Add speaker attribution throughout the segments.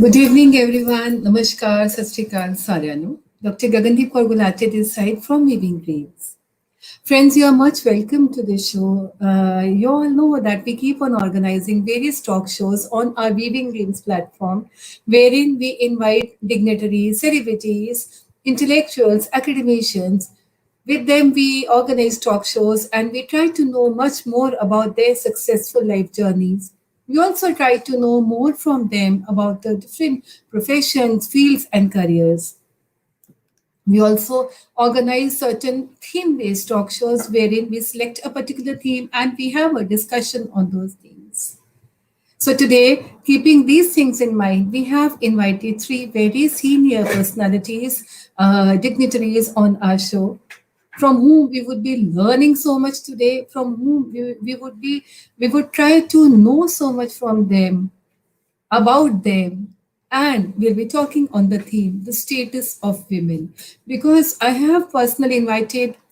Speaker 1: Good evening, everyone. Namaskar, Sat Shri Akal, Saryanu. Dr. Gagandeep Kaur this side from Weaving Dreams. Friends, you are much welcome to the show. You all know that we keep on organizing various talk shows on our Weaving Dreams platform, wherein we invite dignitaries, celebrities, intellectuals, academicians. With them, we organize talk shows and we try to know much more about their successful life journeys. We also try to know more from them about the different professions, fields, and careers. We also organize certain theme based talk shows wherein we select a particular theme and we have a discussion on those themes. So, today, keeping these things in mind, we have invited three very senior personalities, dignitaries on our show, from whom we would be learning so much today, from whom we would try to know so much from them, about them, and we'll be talking on the theme the status of women, because I have personally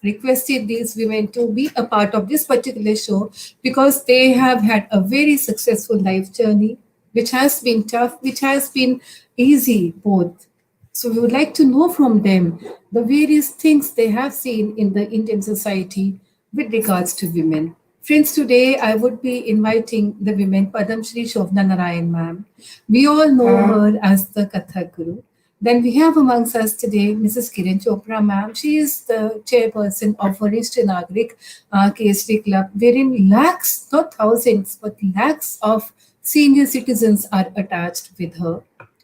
Speaker 1: requested these women to be a part of this particular show because they have had a very successful life journey, which has been tough, which has been easy both. So we would like to know from them the various things they have seen in the Indian society with regards to women. Friends, today I would be inviting the women Padam Shri Shobna Narayan ma'am. We all know her as the Kathak Guru. Then we have amongst us today Mrs. Kiran Chopra ma'am. She is the chairperson of Varishta Nagrik KSD Club, wherein lakhs, not thousands, but lakhs of senior citizens are attached with her.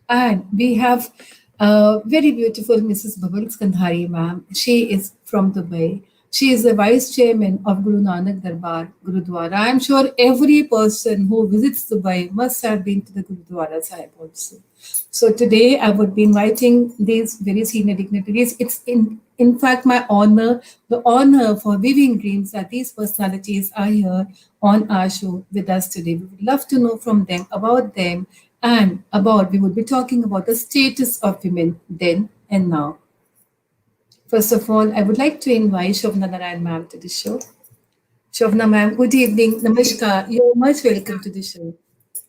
Speaker 1: And we have very beautiful Mrs. Babal Skandhari, ma'am. She is from Dubai. She is the vice chairman of Guru Nanak Darbar Gurudwara. I am sure every person who visits Dubai must have been to the Gurudwara Sahib also. So today I would be inviting these very senior dignitaries. It's in fact my honor, the honor for Weaving Dreams that these personalities are here on our show with us today. We would love to know from them about them and about, we would be talking about the status of women then and now. First of all, I would like to invite Shobna Narayan ma'am to the show. Shobna ma'am, good evening. Namaskar. You're much welcome to the show.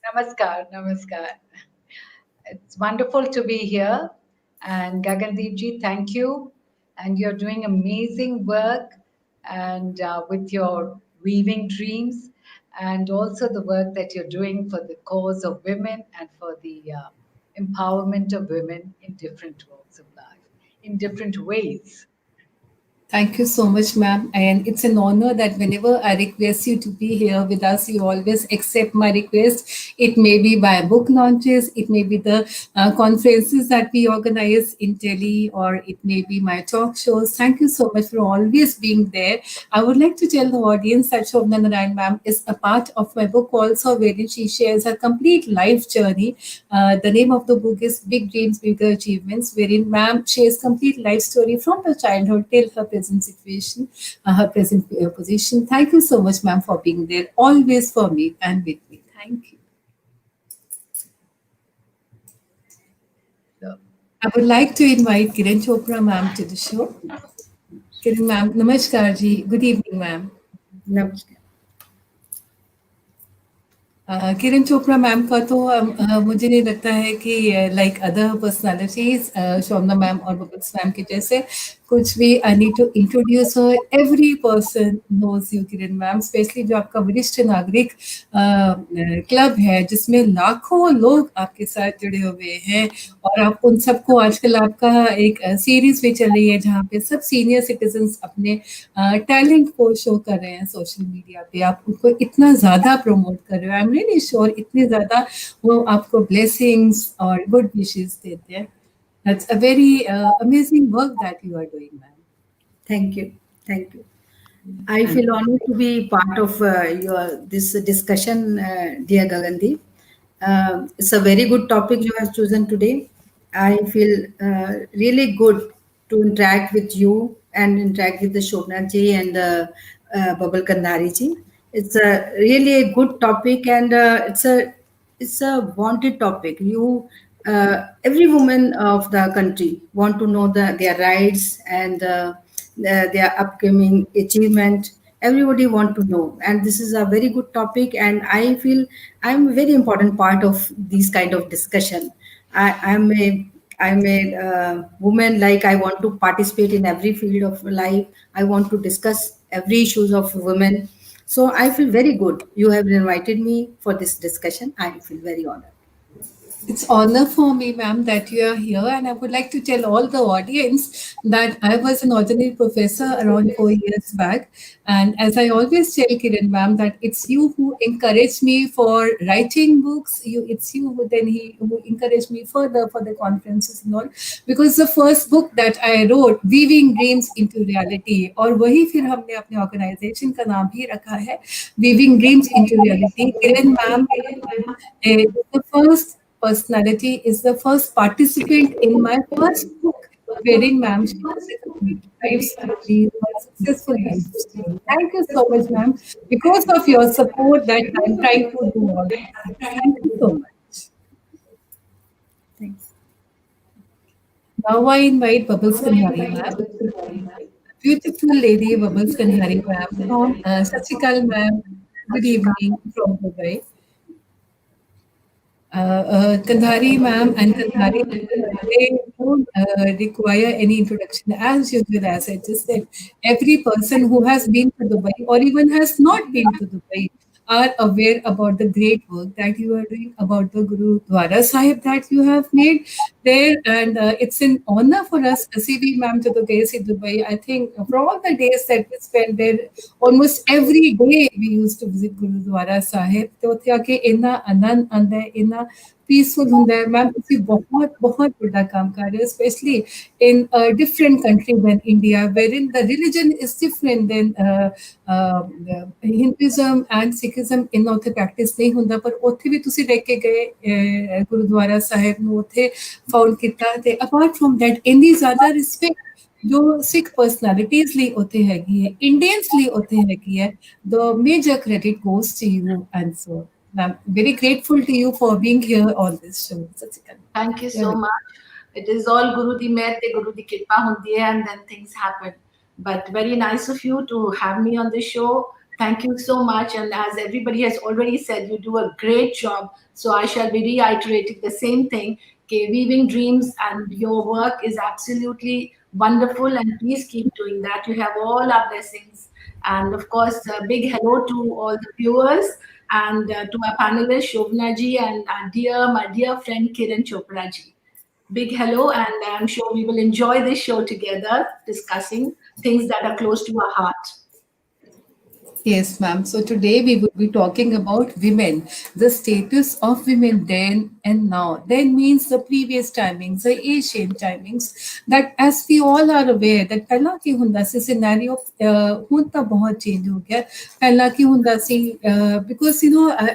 Speaker 2: Namaskar, namaskar. It's wonderful to be here. And Gagandeep ji, thank you. And you're doing amazing work and with your weaving dreams and also the work that you're doing for the cause of women and for the empowerment of women in different walks of life, in different ways.
Speaker 1: Thank you so much, ma'am. And it's an honor that whenever I request you to be here with us, you always accept my request. It may be by book launches, it may be the conferences that we organize in Delhi, or it may be my talk shows. Thank you so much for always being there. I would like to tell the audience that Shobna Narayan ma'am is a part of my book also, wherein she shares her complete life journey. The name of the book is Big Dreams, Bigger Achievements, wherein ma'am shares complete life story from her childhood till her present situation, her present position. Thank you so much, ma'am, for being there always for me and with me. Thank you.
Speaker 2: So,
Speaker 1: I would like to invite Kiran Chopra, ma'am, to the show. Kiran, ma'am, namaskar ji. Good evening, ma'am.
Speaker 3: नमस्कार।
Speaker 1: किरण Chopra ma'am का तो मुझे नहीं लगता है कि like other personalities Shobhana ma'am और Bubbles ma'am के जैसे कुछ भी I need to introduce her every person knows you Kiran ma'am, specially जो आपका वरिष्ठ नागरिक क्लब है जिसमें लाखों लोग आपके साथ जुड़े हुए हैं, और आप उन सबको आजकल आपका एक सीरीज भी चल रही है जहाँ पे सब सीनियर सिटीजन्स अपने टैलेंट को शो कर रहे हैं सोशल मीडिया पे। आप उनको इतना ज़्यादा प्रमोट कर रहे हो, आई एम रियली श्योर इतने ज़्यादा वो आपको ब्लेसिंग्स और गुड विशेस देते हैं। That's a very amazing work that you are doing ma'am.
Speaker 3: Thank you. Thank you. I feel honored to be part of your this discussion, dear Gagandeep. It's a very good topic you have chosen today. I feel really good to interact with you and interact with the Shobna ji and Babal Kandhari ji. It's a really a good topic, and it's a wanted topic. Every woman of the country want to know their rights and their upcoming achievement. Everybody want to know, and this is a very good topic, and I feel I'm a very important part of these kind of discussion. I'm a woman. Like, I want to participate in every field of life. I want to discuss every issues of women. So I feel very good. You have invited me for this discussion. I feel very honored.
Speaker 1: It's honor for me, ma'am, that you are here, and I would like to tell all the audience that I was an ordinary professor around 4 years back, and as I always tell Kiran, ma'am, that it's you who encouraged me for writing books. It's you who encouraged me further for the conferences and all, because the first book that I wrote, Weaving Dreams into Reality, और वही फिर हमने अपने organisation का नाम भी रखा है, Weaving Dreams into Reality. Kiran, ma'am, the first personality is the first participant in my first book, wherein ma'am she was life story, her successful life story. Thank you so much, ma'am, because of your support that I'm trying to do all this. Thank you so much.
Speaker 3: Thanks.
Speaker 1: Now I invite Bubbles Kandhari, ma'am. Beautiful lady Bubbles Kandhari, ma'am. From Sat Shri Akal, ma'am. Good evening from Dubai. Kandhari ma'am and Kandhari, they don't require any introduction. As usual, as I just said, every person who has been to Dubai or even has not been to Dubai are aware about the great work that you are doing, about the Gurudwara Sahib that you have made there. And it's an honor for us, CV ma'am, to the Gayasi Dubai. I think for all the days that we spent there, almost every day we used to visit Gurudwara Sahib. ਤੇ ਉੱਥੇ ਆ ਕੇ ਇੰਨਾ ਆਨੰਦ ਆਉਂਦਾ ਹੈ, ਇੰਨਾ peaceful ਹੁੰਦਾ ਹੈ। Ma'am ਤੁਸੀਂ ਬਹੁਤ ਬਹੁਤ ਵੱਡਾ ਕੰਮ ਕਰ ਰਹੇ ਹੋ, specially in a different country than India, wherein the religion is different than Hinduism and Sikhism in ਉੱਥੇ practice ਨਹੀਂ ਹੁੰਦਾ, ਪਰ ਉੱਥੇ ਵੀ ਤੁਸੀਂ ਲੈ ਕੇ ਗਏ ਗੁਰਦੁਆਰਾ ਸਾਹਿਬ ਨੂੰ, ਉੱਥੇ ਫਾਊਂਡ ਕੀਤਾ, ਤੇ apart from that ਇੰਨੀ ਜ਼ਿਆਦਾ ਰਿਸਪੈਕਟ ਜੋ ਸਿੱਖ ਪਰਸਨੈਲਿਟੀਜ਼ ਲਈ ਉੱਥੇ ਹੈਗੀ ਹੈ, ਇੰਡੀਅਨਸ ਲਈ ਉੱਥੇ ਹੈਗੀ ਹੈ, the major credit goes to you. And so I'm very grateful to you for being here on this show. Sat Shri Akal.
Speaker 4: Thank you so much. It is all Guru di meher te Guru di kripa hundi hai, and then things happen. But very nice of you to have me on the show. Thank you so much. And as everybody has already said, you do a great job. So I shall be reiterating the same thing. Okay, Weaving Dreams and your work is absolutely wonderful, and please keep doing that. You have all our blessings. And of course, a big hello to all the viewers, and to my panelists, Shobna ji, and my dear friend Kiran Chopra ji. Big hello, and I'm sure we will enjoy this show together, discussing things that are close to our heart.
Speaker 1: Yes, ma'am. So today we will be talking about women, the status of women then and now. Then means the previous timings, the ancient timings. That as we all are aware that पहला की हुंदा सी scenario हुन ता बहुत change हो गया. पहला की हुंदा सी because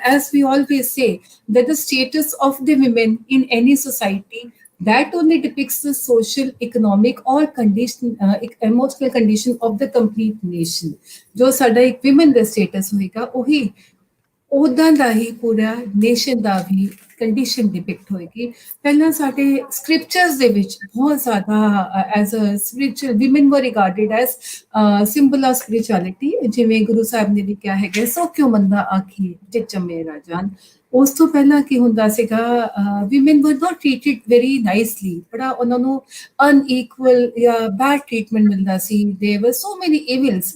Speaker 1: as we always say that the status of the women in any society that only depicts the social, economic or condition, emotional condition of the complete nation. जो साडा एक women ਦਾ status ਹੋਏਗਾ ਉਹੀ ਉਦਾਂ ਦਾ ਹੀ ਪੂਰਾ ਨੇਸ਼ਨ ਦਾ ਵੀ condition depict ਹੋਏਗੀ। ਪਹਿਲਾਂ ਸਾਡੇ ਸਕ੍ਰਿਪਚਰਸ ਦੇ ਵਿੱਚ ਬਹੁਤ ਜ਼ਿਆਦਾ ਐਜ਼ ਅ ਸਪਿਰਿਚੁਅਲ ਵਿਮਨ ਵਰ ਰਿਗਾਰਡਡ ਐਜ਼ ਸਿੰਬਲ ਆਫ ਸਪਿਰਿਚੁਅਲਿਟੀ, ਜਿਵੇਂ ਗੁਰੂ ਸਾਹਿਬ ਨੇ ਵੀ ਕਿਹਾ ਹੈਗਾ ਸੋ ਕਿਉਂ ਮੰਦਾ ਆਖੀ ਜੇ ਜੰਮੇ ਰਾਜਾਨ। ਉਸ ਤੋਂ ਪਹਿਲਾਂ ਕੀ ਹੁੰਦਾ ਸੀਗਾ, ਵਿਮਨ ਵਰ ਨਾਟ ਟ੍ਰੀਟਡ ਵੈਰੀ ਨਾਈਸਲੀ, ਬੜਾ ਉਹਨਾਂ ਨੂੰ ਅਨਈਕੁਅਲ ਜਾਂ ਬੈਡ ਟ੍ਰੀਟਮੈਂਟ ਮਿਲਦਾ ਸੀ। ਦੇयर वर so many evils,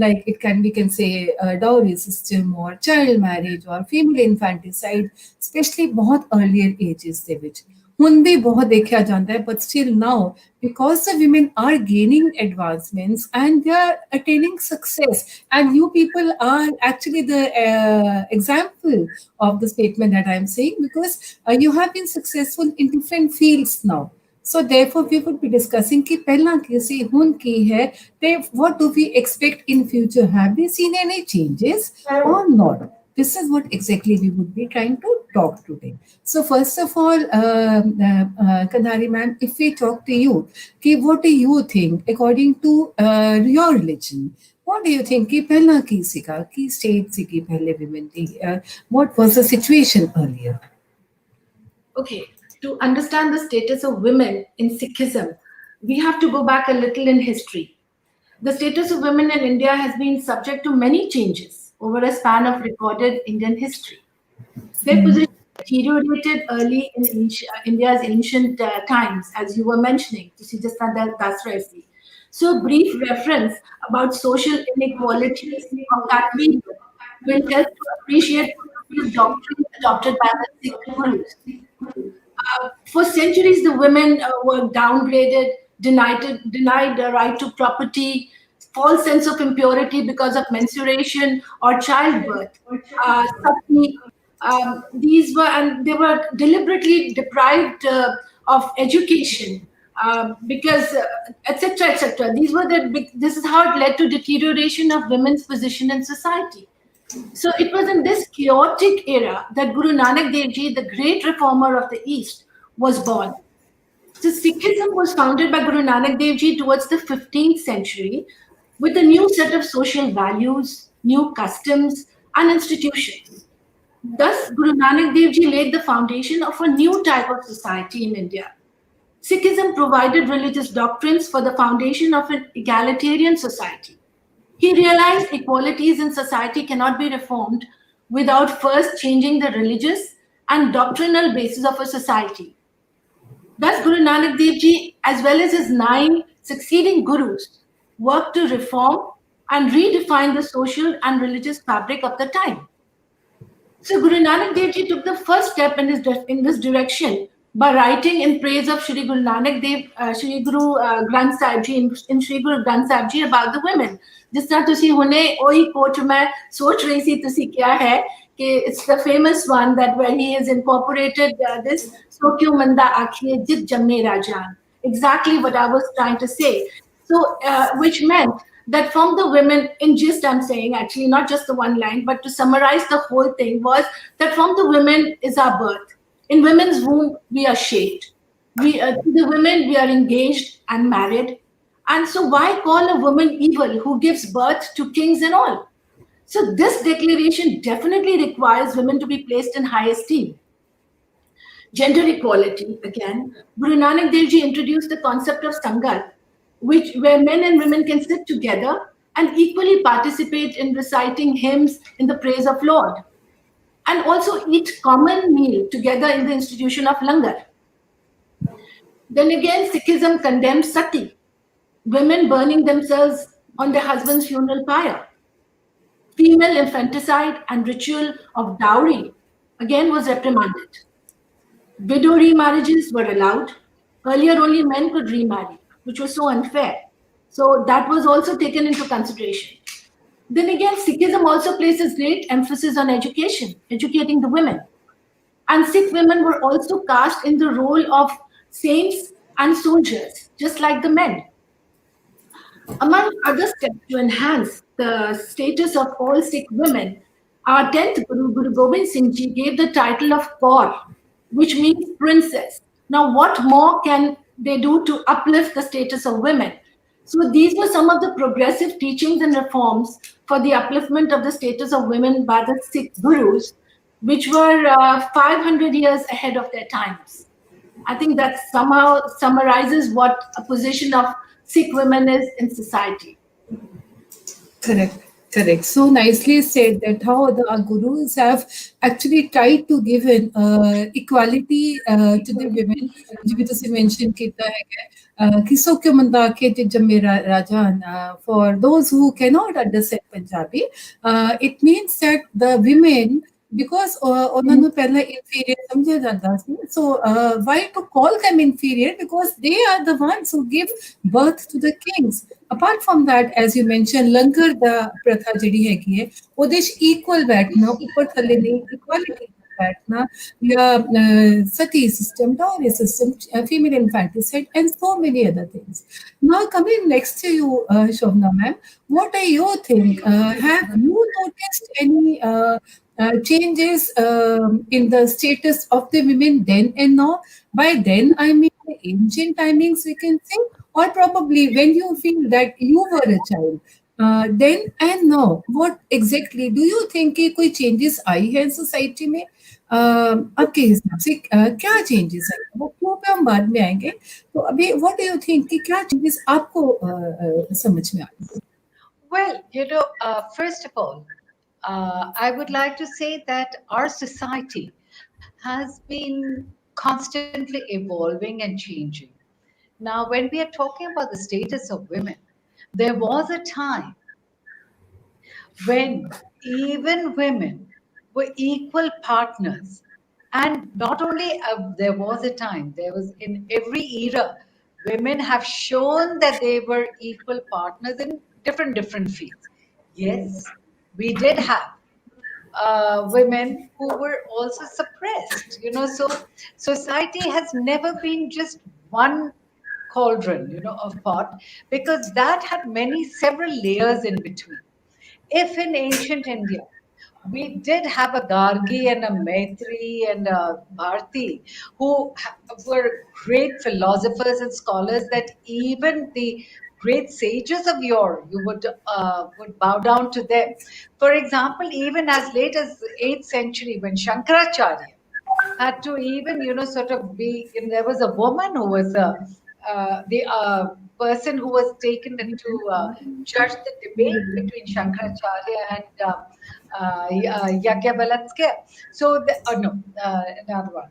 Speaker 1: like we can say dowry system or child marriage or female infanticide, especially बहुत earlier ages ਦੇ ਵਿੱਚ। ਹੁਣ ਵੀ ਬਹੁਤ ਦੇਖਿਆ ਜਾਂਦਾ ਹੈ, but still now because the women are gaining advancements and they are attaining success, and you people are actually the example of the statement that I am saying, because you have been successful in different fields now. So therefore we would be discussing कि पहला की सी हुन की है, they what do we expect in future? Have we seen any changes or not? This is what exactly we would be trying to talk today. So first of all, Kandhari ma'am, if we talk to you, what do you think according to your religion? What do you think कि पहला की सिका की state सिकी पहले women थी? What was the situation earlier?
Speaker 4: Okay, to understand the status of women in Sikhism, we have to go back a little in history. The status of women in India has been subject to many changes over a span of recorded Indian history. Their position deteriorated early in India's ancient times, as you were mentioning. So, brief reference about social inequalities of that period will help to appreciate the doctrine adopted by the Sikh gurus. For centuries, the women were downgraded, denied the right to property, false sense of impurity because of menstruation or childbirth. Sati, these were, and they were deliberately deprived of education because, etc., etc. These were this is how it led to deterioration of women's position in society. So it was in this chaotic era that Guru Nanak Dev Ji, the great reformer of the East, was born. So Sikhism was founded by Guru Nanak Dev Ji towards the 15th century with a new set of social values, new customs, and institutions. Thus, Guru Nanak Dev Ji laid the foundation of a new type of society in India. Sikhism provided religious doctrines for the foundation of an egalitarian society. He realized equalities in society cannot be reformed without first changing the religious and doctrinal basis of a society. Thus, Guru Nanak Dev Ji, as well as his 9 succeeding gurus, worked to reform and redefine the social and religious fabric of the time. So, Guru Nanak Dev Ji took the first step in this direction by writing in praise of Shri Guru Nanak Dev, Shri Guru Granth Sahib Ji, in Shri Guru Granth Sahib Ji about the women. जिस तरह तुसी हुने ओही coat मैं सोच रही थी तुसी क्या है कि it's the famous one that where he has incorporated this so क्यों मंदा आखिए जित जम्मे राजान, exactly what I was trying to say. So which meant that from the women, in gist I'm saying, actually not just the one line, but to summarize the whole thing was that from the women is our birth. In women's womb we are shaped. To the women we are engaged and married. And so why call a woman evil who gives birth to kings and all? So this declaration definitely requires women to be placed in high esteem. Gender equality, again, Guru Nanak Dev Ji introduced the concept of Sangat, where men and women can sit together and equally participate in reciting hymns in the praise of Lord, and also eat common meal together in the institution of Langar. Then again, Sikhism condemns sati, women burning themselves on their husband's funeral pyre. Female infanticide and ritual of dowry again was reprimanded. Widow remarriages were allowed. Earlier, only men could remarry, which was so unfair. So that was also taken into consideration. Then again, Sikhism also places great emphasis on education, educating the women. And Sikh women were also cast in the role of saints and soldiers, just like the men. Among other steps to enhance the status of all Sikh women, our 10th Guru, Guru Gobind Singh Ji, gave the title of Kaur, which means princess. Now, what more can they do to uplift the status of women? So these were some of the progressive teachings and reforms for the upliftment of the status of women by the Sikh gurus, which were 500 years ahead of their times. I think that somehow summarizes what a position of Sikh women is in society.
Speaker 1: Correct. So nicely said that how the gurus have actually tried to give an equality to the women. जिਵੇਂ ਤੁਸੀਂ mention ਕੀਤਾ है कि सो क्यों मंदा के जम्मे राजान. For those who cannot understand Punjabi, it means that the women, because ਉਹਨਾਂ ਨੂੰ ਪਹਿਲਾਂ inferior ਸਮਝਿਆ ਜਾਂਦਾ ਸੀ, so why to call them inferior? Because they are the ones who give birth to the kings. Apart from that, as you mentioned, ਲੰਗਰ ਦਾ ਪ੍ਰਥਾ ਜਿਹੜੀ ਹੈਗੀ ਹੈ ਉਹਦੇ ਚ equal ਬੈਠਣਾ, ਉੱਪਰ ਥੱਲੇ ਨਹੀਂ, equality बैठना, sati system, dowry system, female infanticide, and so many other things. Now, coming next to you, Shobna ma'am, what are your think? Have you noticed any changes in the status of the women then and now? By then, I mean the ancient timings, we can say, or probably when you feel that you were a child. Then and now, what exactly do you think कि कोई changes आई है society में? आपके हिसाब से क्या changes आई? वो क्यों पे हम बाद में आएंगे? तो अभी what do you think कि क्या changes आपको समझ में आए?
Speaker 2: Well, first of all, I would like to say that our society has been constantly evolving and changing. Now, when we are talking about the status of women, there was a time when even women were equal partners. And not only there was a time, there was in every era, women have shown that they were equal partners in different fields. Yes, we did have women who were also suppressed. So society has never been just one cauldron, of pot, because that had many several layers in between. If in ancient India we did have a Gargi and a Maitri and a Bharti who were great philosophers and scholars that even the great sages of yore, you would bow down to them. For example, even as late as the 8th century, when Shankaracharya had to even, sort of be, and there was a woman who was the person who was taken into judge the debate between Shankaracharya and Yajnavalkya. So, no, another one.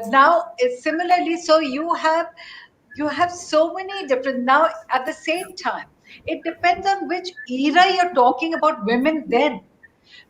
Speaker 2: Now, similarly, so you have so many different, now at the same time, it depends on which era you're talking about women then.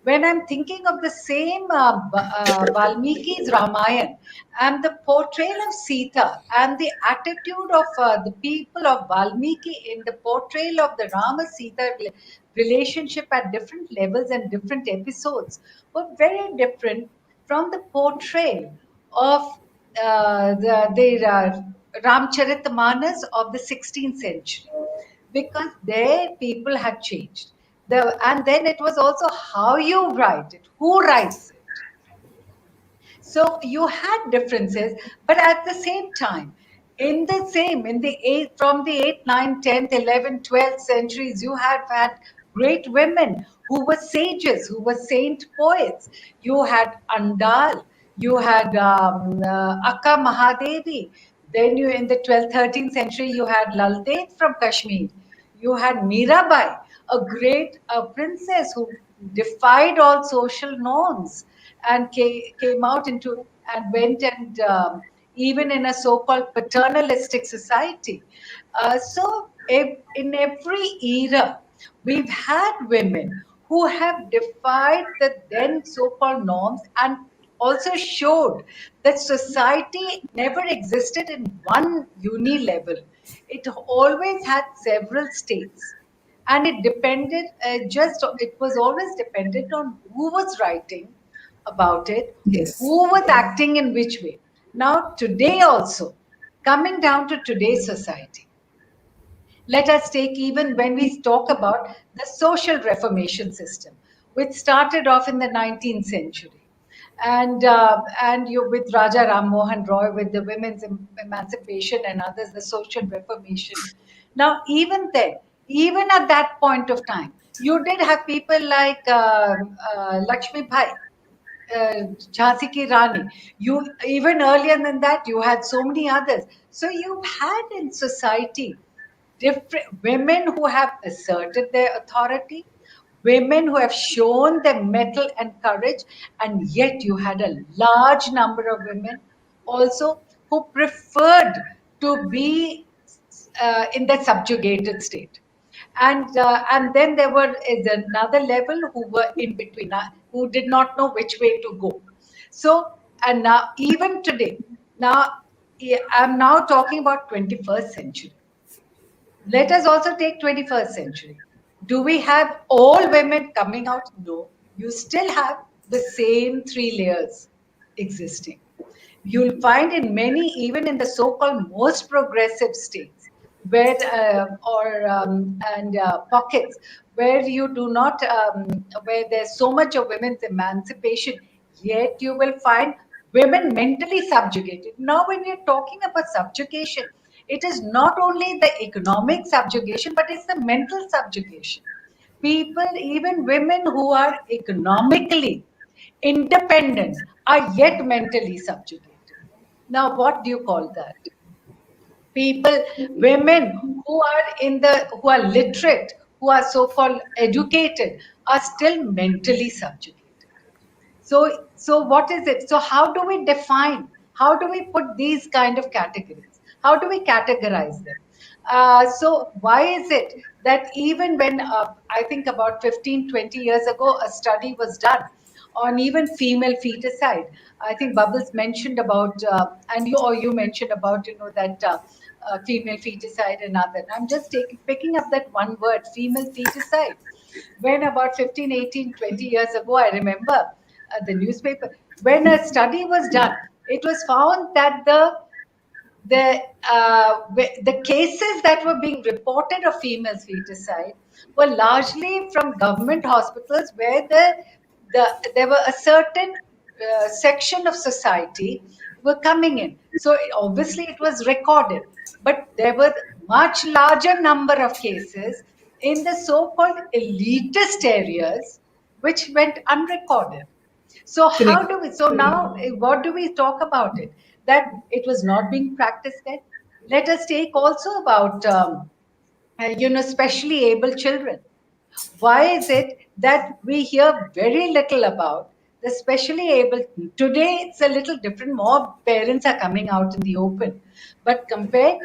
Speaker 2: When I'm thinking of the same Valmiki's Ramayana and the portrayal of Sita and the attitude of the people of Valmiki in the portrayal of the Rama Sita relationship at different levels and different episodes were very different from the portrayal of the Ramcharitmanas of the 16th century, because there people had changed. And then it was also how you write it, who writes it. So you had differences, but at the same time, in the eighth, from the 8th, 9th, 10th, 11th, 12th centuries, you have had great women who were sages, who were saint poets. You had Andal, you had Akka Mahadevi. Then in the 12th, 13th century, you had Laldet from Kashmir. You had Mirabai, a great princess who defied all social norms and came out into and went and even in a so-called paternalistic society. In every era, we've had women who have defied the then so-called norms and also showed that society never existed in one uni-level. It always had several states, and it depended it was always dependent on who was writing about it,
Speaker 1: Yes.
Speaker 2: who was acting in which way. Now, today also, coming down to today's society, let us take, even when we talk about the social reformation system, which started off in the 19th century. And you with Raja Ram Mohan Roy, with the women's emancipation and others, the social reformation. Now, even then, even at that point of time, you did have people like Lakshmi Bai, Jhansi Ki Rani. You even earlier than that, you had so many others. So you've had in society different women who have asserted their authority, women who have shown their mettle and courage, and yet you had a large number of women also who preferred to be in the subjugated state. And then is another level who were in between, who did not know which way to go. So, and now even today, now I'm now talking about 21st century. Let us also take 21st century. Do we have all women coming out? No. You still have the same three layers existing. You'll find in many, even in the so-called most progressive states, where pockets where you do not, where there's so much of women's emancipation, yet you will find women mentally subjugated. Now, when we're talking about subjugation, it is not only the economic subjugation, but it's the mental subjugation. People, even women who are economically independent, are yet mentally subjugated. Now, what do you call that? People, women who are literate, who are so-called educated, are still mentally subjugated. So what is it? So how do we define? How do we put these kind of categories? How do we categorize them? So why is it that even when I think about 15, 20 years ago, a study was done on even female feticide. I think Bubbles mentioned about, and you mentioned about, that female feticide and other. I'm just picking up that one word, female feticide. When about 15, 18, 20 years ago, I remember the newspaper, when a study was done, it was found that the cases that were being reported of female feticide were largely from government hospitals where there were a certain section of society were coming in. So obviously it was recorded, but there were much larger number of cases in the so-called elitist areas which went unrecorded. So how do we? So now, what do we talk about it? That it was not being practiced then. Let us take also about specially able children. Why is it that we hear very little about the specially able? Today it's a little different. More parents are coming out in the open, but compared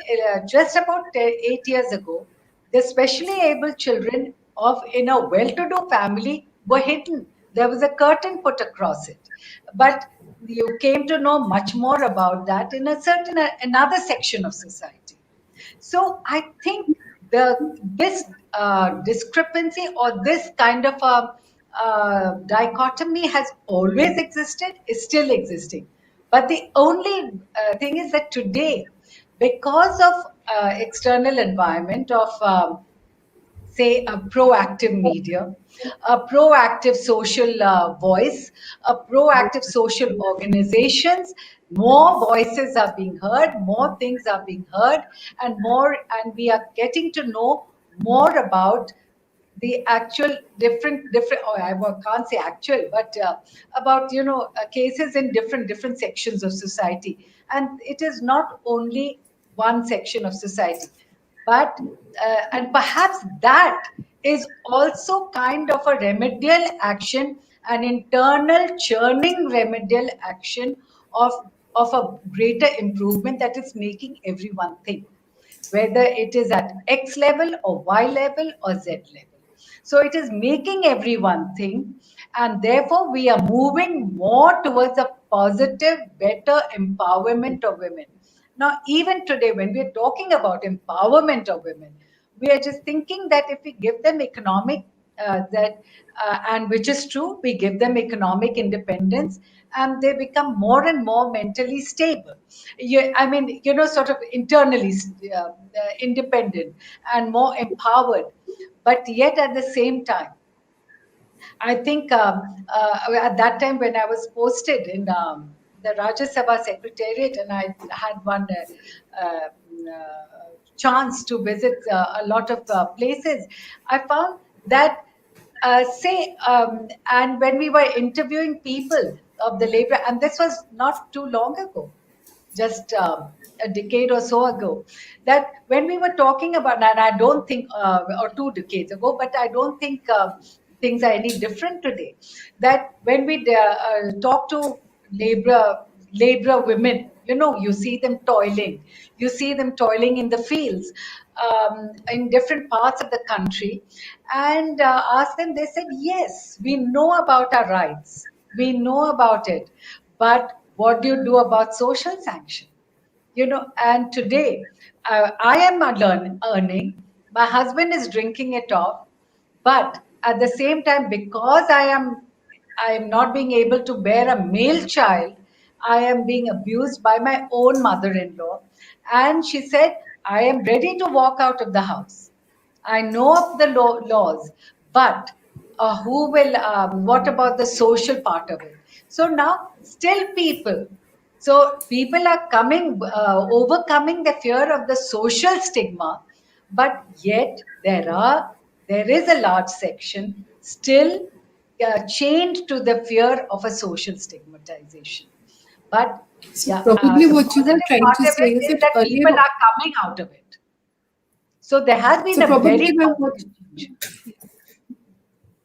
Speaker 2: just about 8 years ago, the specially able children of in a well-to-do family were hidden. There was a curtain put across it, but you came to know much more about that in a certain another section of society. So I think this discrepancy or this kind of a dichotomy has always existed, is still existing. But the only thing is that today, because of external environment of say a proactive media, a proactive social voice, a proactive social organizations, more voices are being heard, more things are being heard, and we are getting to know more about the actual different or I can't say actual, but about cases in different sections of society, and it is not only one section of society, but and perhaps that is also kind of a remedial action, an internal churning remedial action of a greater improvement that is making everyone think, whether it is at X level or Y level or Z level. So it is making everyone think, and therefore we are moving more towards a positive, better empowerment of women. Now, even today, when we are talking about empowerment of women, we are just thinking that if we give them economic, and which is true, we give them economic independence, and they become more and more mentally stable. I mean, sort of internally independent and more empowered. But yet at the same time, I think at that time when I was posted in the Rajya Sabha Secretariat, and I had one chance to visit a lot of places, I found that and when we were interviewing people of the labor, and this was not too long ago, just a decade or so ago, that when we were talking about, and I don't think, or 2 decades ago, but I don't think things are any different today, that when we talk to laborer women, you see them toiling, in the fields, in different parts of the country, and ask them, they said, yes, we know about our rights, we know about it, but what do you do about social sanction? And today I am earning, my husband is drinking it off, but at the same time, because I am not being able to bear a male child, I am being abused by my own mother-in-law. And she said, I am ready to walk out of the house. I know of the laws, but what about the social part of it? So now, still people are overcoming the fear of the social stigma, but yet there is a large section still chained to the fear of a social stigmatization. But
Speaker 1: So probably
Speaker 2: the
Speaker 1: what you were
Speaker 2: positive
Speaker 1: trying
Speaker 2: part
Speaker 1: to
Speaker 2: of
Speaker 1: say
Speaker 2: it
Speaker 1: is
Speaker 2: is
Speaker 1: that
Speaker 2: that people
Speaker 1: earlier,
Speaker 2: are coming out of it. So there has been
Speaker 1: so
Speaker 2: a very
Speaker 1: probably ma'am, what,
Speaker 2: positive change.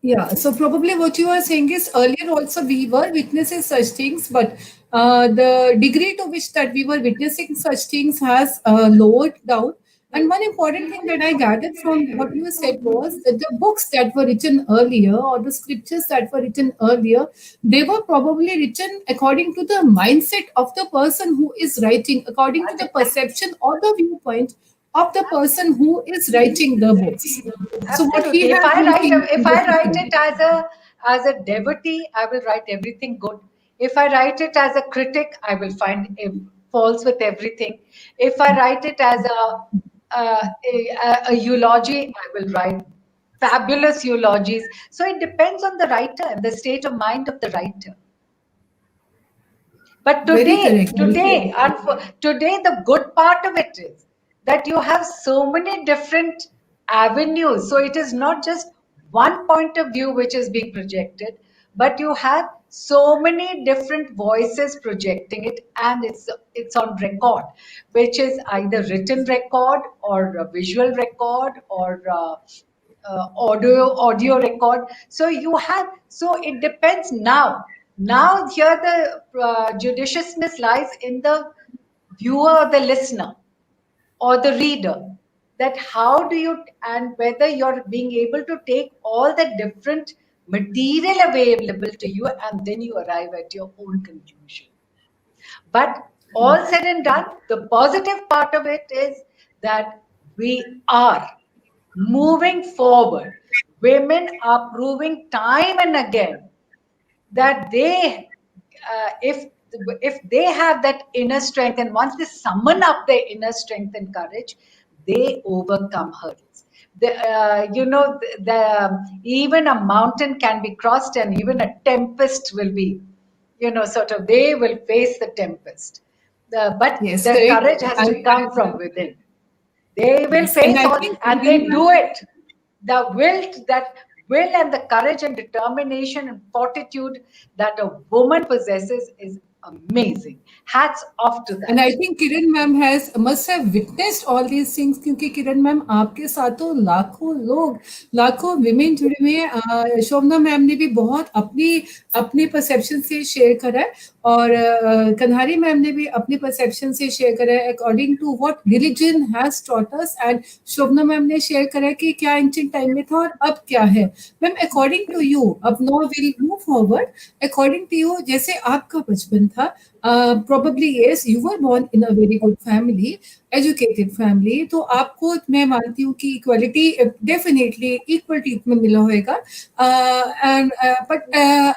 Speaker 1: Yeah, so probably what you are saying is earlier also we were witnessing such things, but the degree to which that we were witnessing such things has lowered down. And one important thing that I gathered from what you said was that the books that were written earlier or the scriptures that were written earlier, they were probably written according to the mindset of the person who is writing, according to the perception or the viewpoint of the person who is writing the books. So what we
Speaker 2: Absolutely.
Speaker 1: have been seeing
Speaker 2: If
Speaker 1: in
Speaker 2: I
Speaker 1: the
Speaker 2: write
Speaker 1: society.
Speaker 2: it as a devotee, I will write everything good. If I write it as a critic, I will find faults with everything. If I write it as a eulogy, I will write fabulous eulogies. So it depends on the writer and the state of mind of the writer. But
Speaker 1: Very correct.
Speaker 2: today, the good part of it is that you have so many different avenues. So it is not just one point of view which is being projected, but you have so many different voices projecting it, and it's on record, which is either written record or a visual record or audio record. So you have, so it depends. Now here the judiciousness lies in the viewer, the listener, or the reader, that how do you, and whether you're being able to take all the different material available to you, and then you arrive at your own conclusion. But all said and done, the positive part of it is that we are moving forward. Women are proving time and again that if they have that inner strength, and once they summon up their inner strength and courage, they overcome hurdles. Even a mountain can be crossed, and even a tempest will be, sort of, they will face the tempest. But
Speaker 1: Yes,
Speaker 2: the
Speaker 1: correct.
Speaker 2: courage has to come from within. They will
Speaker 1: Yes, and
Speaker 2: face
Speaker 1: I
Speaker 2: all,
Speaker 1: think
Speaker 2: and they do it. That will and the courage and determination and fortitude that a woman possesses is amazing. Hats off to
Speaker 1: and I
Speaker 2: that.
Speaker 1: think Kiran ma'am has must have witnessed all these things क्योंकि किरण ma'am आपके साथ तो लाखों लोग लाखों women जुड़े हुए हैं शोभना मैम ने भी बहुत अपनी अपनी परसेप्शन से शेयर करा है और कन्हारी मैम ने भी अपनी परसेप्शन से शेयर करा है according to what religion has taught us and Shobhana ma'am ने शेयर करा है कि क्या एंशिएंट टाइम में था और अब क्या है मैम अकॉर्डिंग टू यू अब now will move forward according to you जैसे आपका बचपन था probably yes you were born in a very good family educated family तो आपको मैं मानती हूँ कि इक्वलिटी डेफिनेटली इक्वल ट्रीटमेंट मिला होगा एंड बट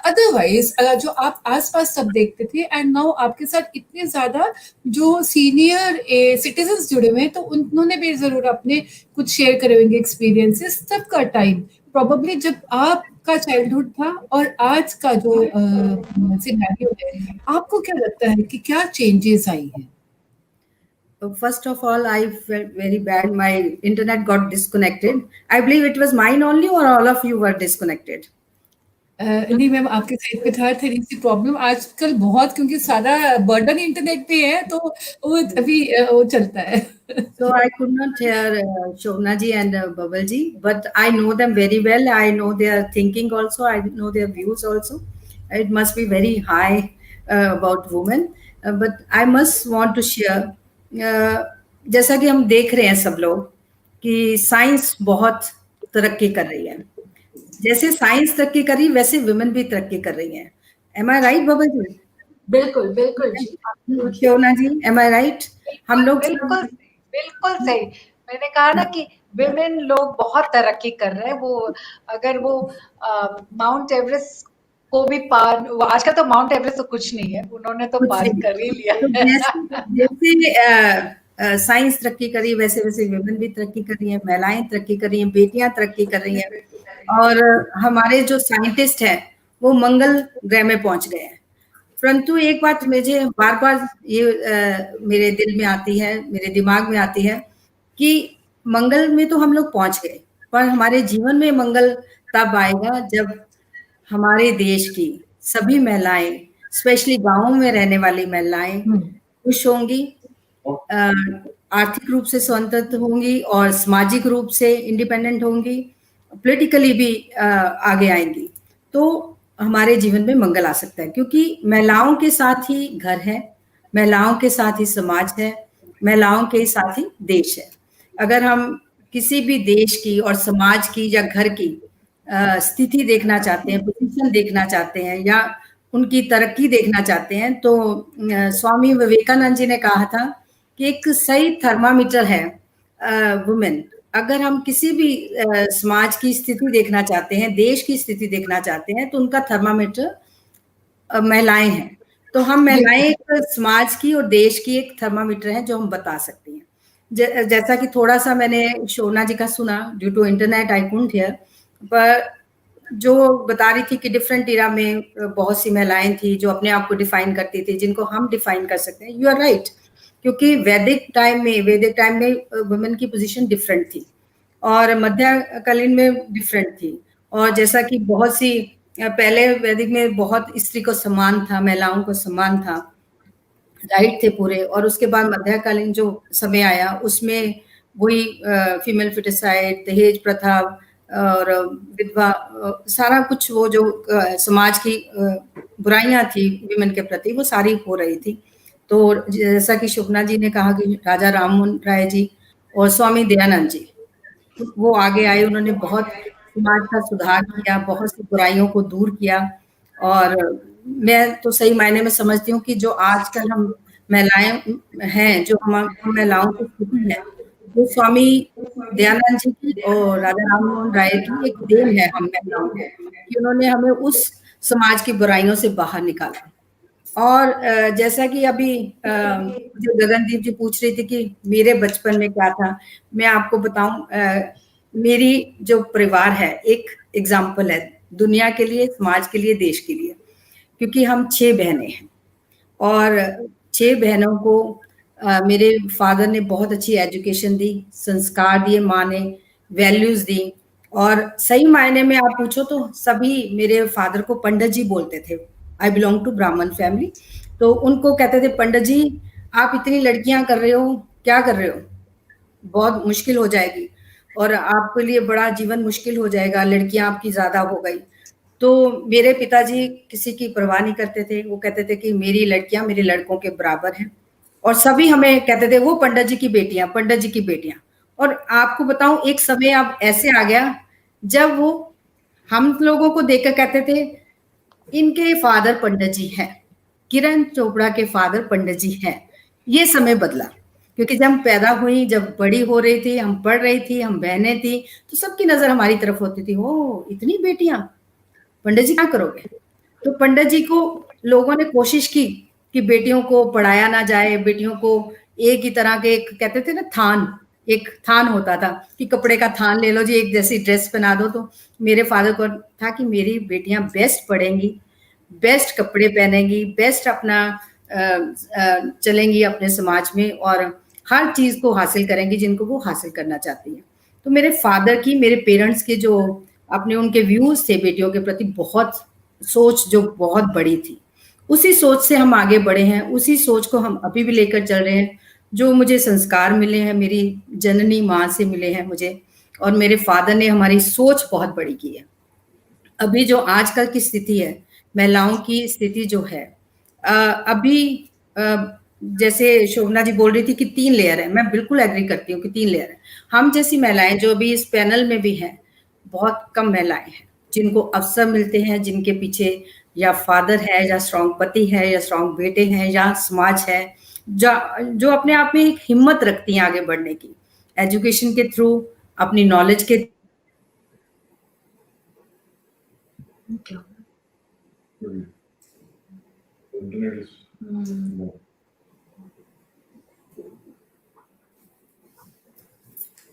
Speaker 1: अदरवाइज जो आप आसपास सब देखते थे एंड नाउ आपके साथ इतने ज्यादा जो सीनियर सिटीजन्स जुड़े हुए हैं तो उन्होंने भी जरूर अपने कुछ शेयर करे होंगे एक्सपीरियंसेस सबका टाइम प्रोबेबली जब आपका चाइल्डहुड था और आज का जो सिनेरियो है आपको क्या लगता है कि क्या चेंजेस आई हैं
Speaker 3: First of all, I felt very bad. My internet got disconnected. I believe it was mine only, or all of you were disconnected.
Speaker 1: नहीं मैम आपके साइड पे था थोड़ी सी प्रॉब्लम आजकल बहुत क्योंकि सारा बर्डन इंटरनेट पे है तो वो अभी वो चलता है
Speaker 3: So I could not hear Shobna ji and Babal ji, but I know them very well. I know their thinking also. I know their views also. It must be very high about women. But I must want to share. जैसा कि हम देख रहे हैं सब लोग कि science बहुत तरक्की कर रही है जैसे साइंस तरक्की कर रही है वैसे वुमेन भी तरक्की कर रही हैं एम आई राइट बबल जी
Speaker 4: बिल्कुल बिल्कुल जी
Speaker 3: शोना जी एम आई राइट हम लोग
Speaker 2: बिल्कुल बिल्कुल सही। मैंने कहा ना कि विमेन लोग बहुत तरक्की कर रहे हैं। वो अगर वो माउंट एवरेस्ट को भी पार, आजकल तो माउंट एवरेस्ट तो कुछ नहीं है, उन्होंने तो पार कर ही लिया।
Speaker 3: तो जैसे साइंस तरक्की कर रही है वैसे वैसे वुमेन भी तरक्की कर रही हैं महिलाएं तरक्की कर रही हैं बेटियां तरक्की कर रही हैं और हमारे जो साइंटिस्ट हैं वो मंगल ग्रह में पहुंच गए हैं परंतु एक बात मुझे बार बार ये मेरे दिल में आती है मेरे दिमाग में आती है कि मंगल में तो हम लोग पहुंच गए पर हमारे जीवन में मंगल तब आएगा जब हमारे देश की सभी महिलाएं स्पेशली गांवों में रहने वाली महिलाएं खुश होंगी आर्थिक रूप से स्वतंत्र होंगी और सामाजिक रूप से इंडिपेंडेंट होंगी पॉलिटिकली भी आगे आएंगी, तो हमारे जीवन में मंगल आ सकता है, क्योंकि महिलाओं के साथ ही घर है, महिलाओं के साथ ही समाज है, महिलाओं के साथ ही देश है। अगर हम किसी भी देश की और समाज की या घर की स्थिति देखना चाहते हैं, पोजीशन देखना चाहते हैं, या उनकी तरक्की देखना चाहते हैं, तो स्वामी विवेकानंद जी ने कहा था कि एक सही थर्मामीटर है वुमेन। अगर हम किसी भी समाज की स्थिति देखना चाहते हैं, देश की स्थिति देखना चाहते हैं, तो उनका थर्मामीटर महिलाएं हैं। तो हम महिलाएं एक समाज की और देश की एक थर्मामीटर है जो हम बता सकते हैं। जैसा कि थोड़ा सा मैंने शोभना जी का सुना, due to internet I couldn't hear, पर जो बता रही थी कि डिफरेंट इरा में बहुत सी महिलाएं थी जो अपने आप को डिफाइन करती थी, जिनको हम डिफाइन कर सकते हैं। यू आर राइट, क्योंकि वैदिक टाइम में वुमेन की पोजीशन डिफरेंट थी और मध्यकालीन में डिफरेंट थी। और जैसा कि बहुत सी पहले वैदिक में बहुत स्त्री को सम्मान था, महिलाओं को सम्मान था, राइट थे पूरे। और उसके बाद मध्यकालीन जो समय आया उसमें वही फीमेल फिटिसाइड, दहेज प्रथा और विधवा, सारा कुछ वो जो समाज की बुराइयां थी विमेन के प्रति, वो सारी हो रही थी। तो जैसा कि शोभना जी ने कहा कि राजा राममोहन राय जी और स्वामी दयानंद जी वो आगे आए, उन्होंने बहुत समाज का सुधार किया, बहुत सी बुराइयों को दूर किया। और मैं तो सही मायने में समझती हूँ कि जो आजकल हम महिलाएं हैं, जो हम महिलाओं की स्थिति है, वो स्वामी दयानंद जी की और राजा राममोहन राय की एक देन है हम महिलाओं को, कि उन्होंने हमें उस समाज की बुराइयों से बाहर निकाला। और जैसा कि अभी जो गगनदीप जी पूछ रही थी कि मेरे बचपन में क्या था, मैं आपको बताऊं, मेरी जो परिवार है एक एग्जाम्पल है दुनिया के लिए, समाज के लिए, देश के लिए, क्योंकि हम 6 बहनें हैं और 6 बहनों को मेरे फादर ने बहुत अच्छी एजुकेशन दी, संस्कार दिए, माँ ने वैल्यूज दी। और सही मायने में आप पूछो तो सभी मेरे फादर को पंडित जी बोलते थे। आई बिलोंग टू ब्राह्मण फैमिली, तो उनको कहते थे पंडित जी आप इतनी लड़कियां कर रहे हो, क्या कर रहे हो, बहुत मुश्किल हो जाएगी और आपके लिए बड़ा जीवन मुश्किल हो जाएगा, लड़कियां आपकी ज्यादा हो गई। तो मेरे पिताजी किसी की परवाह नहीं करते थे, वो कहते थे कि मेरी लड़कियां मेरे लड़कों के बराबर हैं। और सभी हमें कहते थे वो पंडित जी की बेटियां, पंडित जी की बेटियां। और आपको बताऊं एक समय अब ऐसे आ गया जब वो हम लोगों को देखकर कहते थे इनके फादर पंडित जी हैं, किरण चोपड़ा के फादर पंडित जी हैं। ये समय बदला, क्योंकि जब हम पैदा हुई, जब बड़ी हो रही थी, हम पढ़ रही थी, हम बहनें थी, तो सबकी नजर हमारी तरफ होती थी, ओ इतनी बेटियां, पंडित जी क्या करोगे। तो पंडित जी को लोगों ने कोशिश की कि बेटियों को पढ़ाया ना जाए, बेटियों को एक ही तरह के, एक कहते थे ना थान, एक थान होता था कि कपड़े का थान ले लो जी, एक जैसी ड्रेस पहना दो। तो मेरे फादर को था कि मेरी बेटियां बेस्ट पढ़ेंगी, बेस्ट कपड़े पहनेंगी, बेस्ट अपना चलेंगी अपने समाज में और हर चीज को हासिल करेंगी जिनको वो हासिल करना चाहती है। तो मेरे फादर की, मेरे पेरेंट्स के जो अपने उनके व्यूज थे बेटियों के प्रति, बहुत सोच जो बहुत बड़ी थी, उसी सोच से हम आगे बढ़े हैं, उसी सोच को हम अभी भी लेकर चल रहे हैं। जो मुझे संस्कार मिले हैं मेरी जननी माँ से मिले हैं मुझे, और मेरे फादर ने हमारी सोच बहुत बड़ी की है। अभी जो आजकल की स्थिति है, महिलाओं की स्थिति जो है, अभी जैसे शोभना जी बोल रही थी कि 3 लेयर है, मैं बिल्कुल एग्री करती हूँ कि 3 लेयर है। हम जैसी महिलाएं जो अभी इस पैनल में भी हैं, बहुत कम महिलाएं हैं जिनको अवसर मिलते हैं, जिनके पीछे या फादर है, या स्ट्रॉन्ग पति है, या स्ट्रॉन्ग बेटे हैं, या समाज है जो अपने आप में एक हिम्मत रखती हैं आगे बढ़ने की, एजुकेशन के थ्रू, अपनी नॉलेज के।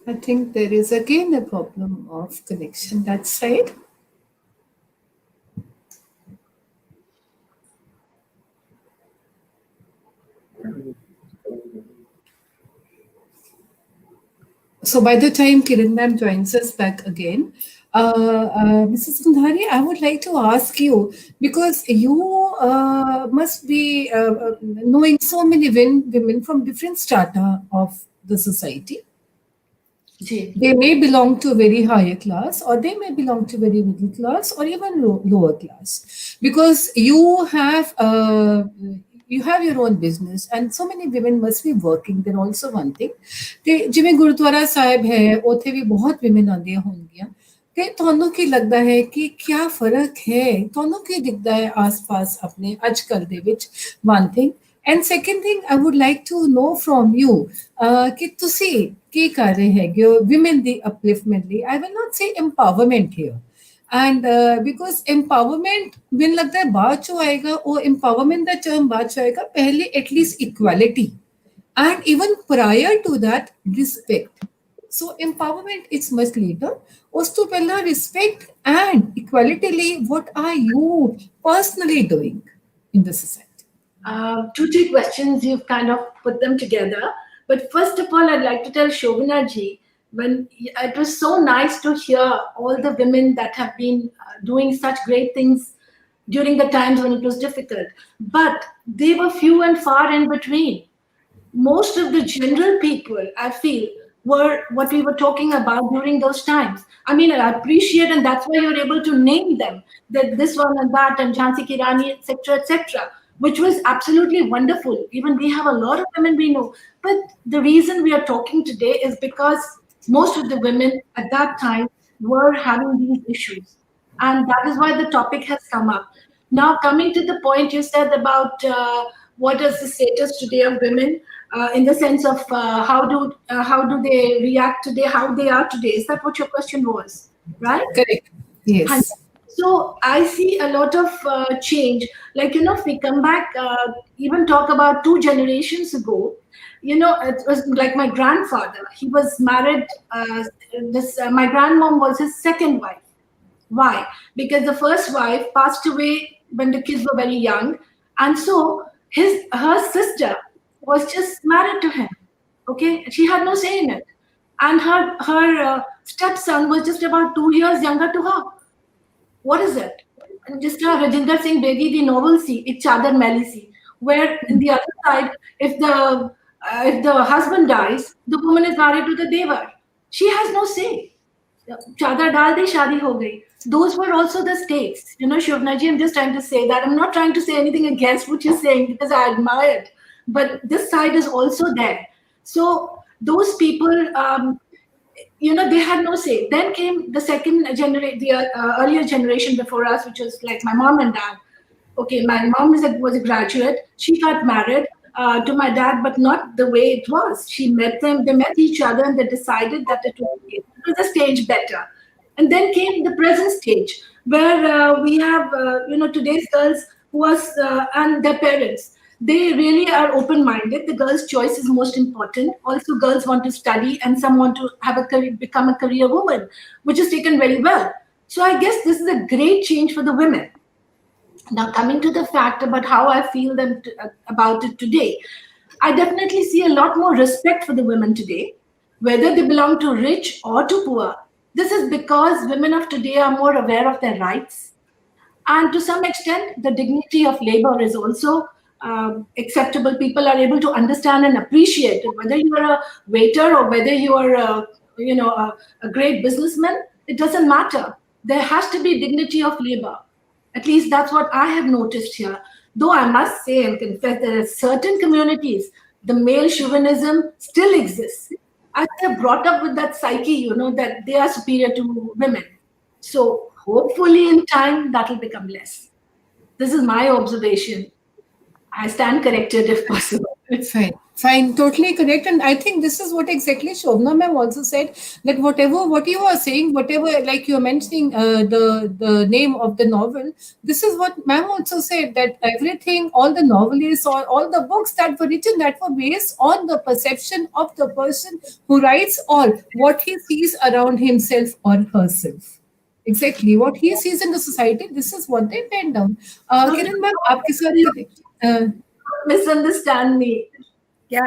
Speaker 1: I think there is again a problem of connection that side. So by the time Kiran ma'am joins us back again, Mrs. Kundhari, I would like to ask you, because you must be knowing so many women from different strata of the society.
Speaker 4: Ji.
Speaker 1: They may belong to a very higher class, or they may belong to very middle class, or even lower class, because you have your own business, and so many women must be working. Then also one thing, ਤੇ ਜਿਵੇਂ ਗੁਰਦੁਆਰਾ ਸਾਹਿਬ ਹੈ ਉੱਥੇ ਵੀ ਬਹੁਤ women ਆਉਂਦੀਆਂ ਹੋਣਗੀਆਂ ਤੇ ਤੁਹਾਨੂੰ ਕੀ ਲੱਗਦਾ ਹੈ ਕਿ ਕਿਆ ਫਰਕ ਹੈ ਤੁਹਾਨੂੰ ਕੀ ਦਿਖਦਾ ਹੈ ਆਸ-ਪਾਸ ਆਪਣੇ ਅੱਜ ਕੱਲ ਦੇ ਵਿੱਚ one thing. And second thing, I would like to know from you ਕਿ ਤੁਸੀਂ ਕੀ ਕਰ ਰਹੇ ਹੈਗੇ ਹੋ women ਦੀ upliftment ਲਈ. I will not say empowerment here. And because empowerment ਮੈਨੂੰ ਲੱਗਦਾ ਹੈ ਬਾਅਦ ਚੋਂ ਆਏਗਾ ਉਹ empowerment ਦਾ term ਬਾਅਦ ਚੋਂ ਆਏਗਾ ਪਹਿਲੇ at least equality and even prior to that respect. So empowerment is much later. ਉਸ ਤੋਂ ਪਹਿਲਾਂ respect and equality ਲਈ what are you personally doing in the society?
Speaker 4: 2-3 questions, you've kind of put them together. But first of all, I'd like to tell Shobana ji, when it was so nice to hear all the women that have been doing such great things during the times when it was difficult. But they were few and far in between. Most of the general people, I feel, were what we were talking about during those times. I mean, I appreciate, and that's why you're able to name them, that this one and that, and Jhansi Ki Rani, etc., which was absolutely wonderful. Even we have a lot of women we know. But the reason we are talking today is because most of the women at that time were having these issues. And that is why the topic has come up. Now, coming to the point you said about what is the status today of women, in the sense of how do they react today, how they are today. Is that what your question was? Right?
Speaker 1: Correct. Yes.
Speaker 4: And so I see a lot of change. Like, if we come back, even talk about 2 generations ago, it was like my grandfather. He was married. My grandmom was his second wife. Why? Because the first wife passed away when the kids were very young, and so her sister was just married to him. Okay, she had no say in it, and her stepson was just about 2 years younger to her. What is it? And just Rajinder Singh Bedi, the novel see, Ek Chadar Maili Si, where in the other side, if the husband dies, the woman is married to the devar. She has no say. Chadar dal de, shadi ho gayi. Those were also the stakes. Shobana ji, I'm just trying to say that. I'm not trying to say anything against what you're saying because I admire it. But this side is also there. So those people, they had no say. Then came the second generation, the earlier generation before us, which was like my mom and dad. Okay, my mom was a graduate. She got married to my dad, but not the way it was. They met each other, and they decided that it was a stage better. And then came the present stage, where we have, today's girls and their parents. They really are open-minded. The girl's choice is most important. Also, girls want to study, and some want to have a career, become a career woman, which is taken very well. So I guess this is a great change for the women. Now, coming to the fact about how I feel about it today, I definitely see a lot more respect for the women today, whether they belong to rich or to poor. This is because women of today are more aware of their rights. And to some extent, the dignity of labor is also acceptable. People are able to understand and appreciate it. Whether you are a waiter or whether you are a great businessman, it doesn't matter. There has to be dignity of labor. At least that's what I have noticed here. Though I must say and confess, there are certain communities, the male chauvinism still exists. As they're brought up with that psyche, that they are superior to women. So hopefully in time, that will become less. This is my observation. I stand corrected if possible.
Speaker 1: Fine, totally correct. And I think this is what exactly Shobana ma'am also said, that what you are saying, like you're mentioning the name of the novel, this is what ma'am also said, that everything, all the novelists or all the books that were written, that were based on the perception of the person who writes, or what he sees around himself or herself. Exactly, what he sees in the society, this is what they pen down. Kiran ma'am, aapke saath
Speaker 4: misunderstand me.
Speaker 3: क्या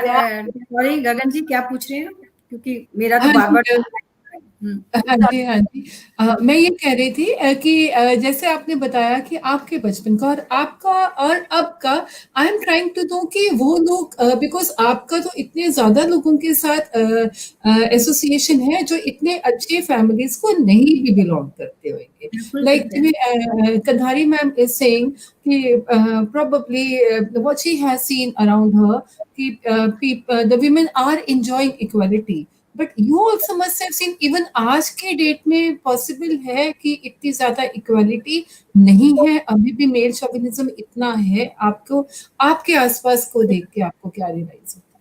Speaker 3: sorry गगन जी क्या पूछ रहे हैं क्योंकि मेरा तो बार-बार
Speaker 1: हाँ जी, हाँ जी। मैं ये कह रही थी कि जैसे आपने बताया कि आपके बचपन का और आपका और अब का, I am trying to know कि वो लोग बिकॉज़ आपका तो इतने ज़्यादा लोगों के साथ एसोसिएशन है जो इतने अच्छे फैमिलीज़ को नहीं भी बिलॉन्ग करते होंगे।
Speaker 3: बिल्कुल
Speaker 1: लाइक
Speaker 3: करते हैं।
Speaker 1: Kandhari ma'am is saying कि probably what she has seen around her कि the women are enjoying equality. But you also must have seen even आज के डेट में पॉसिबल है कि इतनी ज्यादा इक्वालिटी नहीं है, अभी भी मेल शोविनिज्म इतना है। आपको आपके आसपास को देख के आपको क्या रियलाइज होता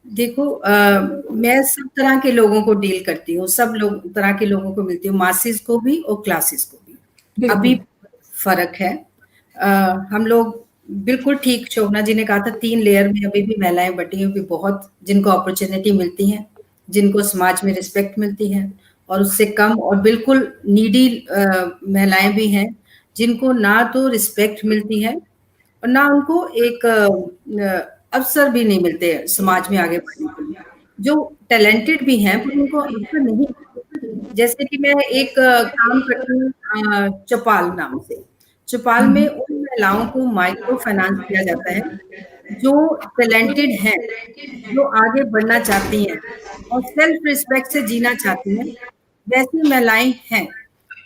Speaker 3: देखो मैं सब तरह के लोगों को डील करती हूँ, सब लोग तरह के लोगों को मिलती हूँ, मासेस को भी और क्लासेस को भी।
Speaker 1: है?
Speaker 3: अभी
Speaker 1: बिल्कुल।
Speaker 3: फर्क है। हम लोग बिल्कुल ठीक, शोभना जी ने कहा था 3 लेयर में अभी भी महिलाएं बटी हैं, भी बहुत जिनको अपॉर्चुनिटी मिलती है, जिनको समाज में रिस्पेक्ट मिलती है, और उससे कम और बिल्कुल नीडी महिलाएं भी हैं जिनको ना तो रिस्पेक्ट मिलती है और ना उनको एक अवसर भी नहीं मिलते समाज में आगे बढ़ने के लिए। जो टैलेंटेड भी हैं पर उनको अवसर नहीं। जैसे कि मैं एक काम करती हूँ चौपाल नाम से। चौपाल में उन महिलाओं को माइक्रो फाइनेंस दिया जाता है जो टैलेंटेड हैं, जो आगे बढ़ना चाहती हैं और सेल्फ रिस्पेक्ट से जीना चाहती हैं, वैसी महिलाएं हैं।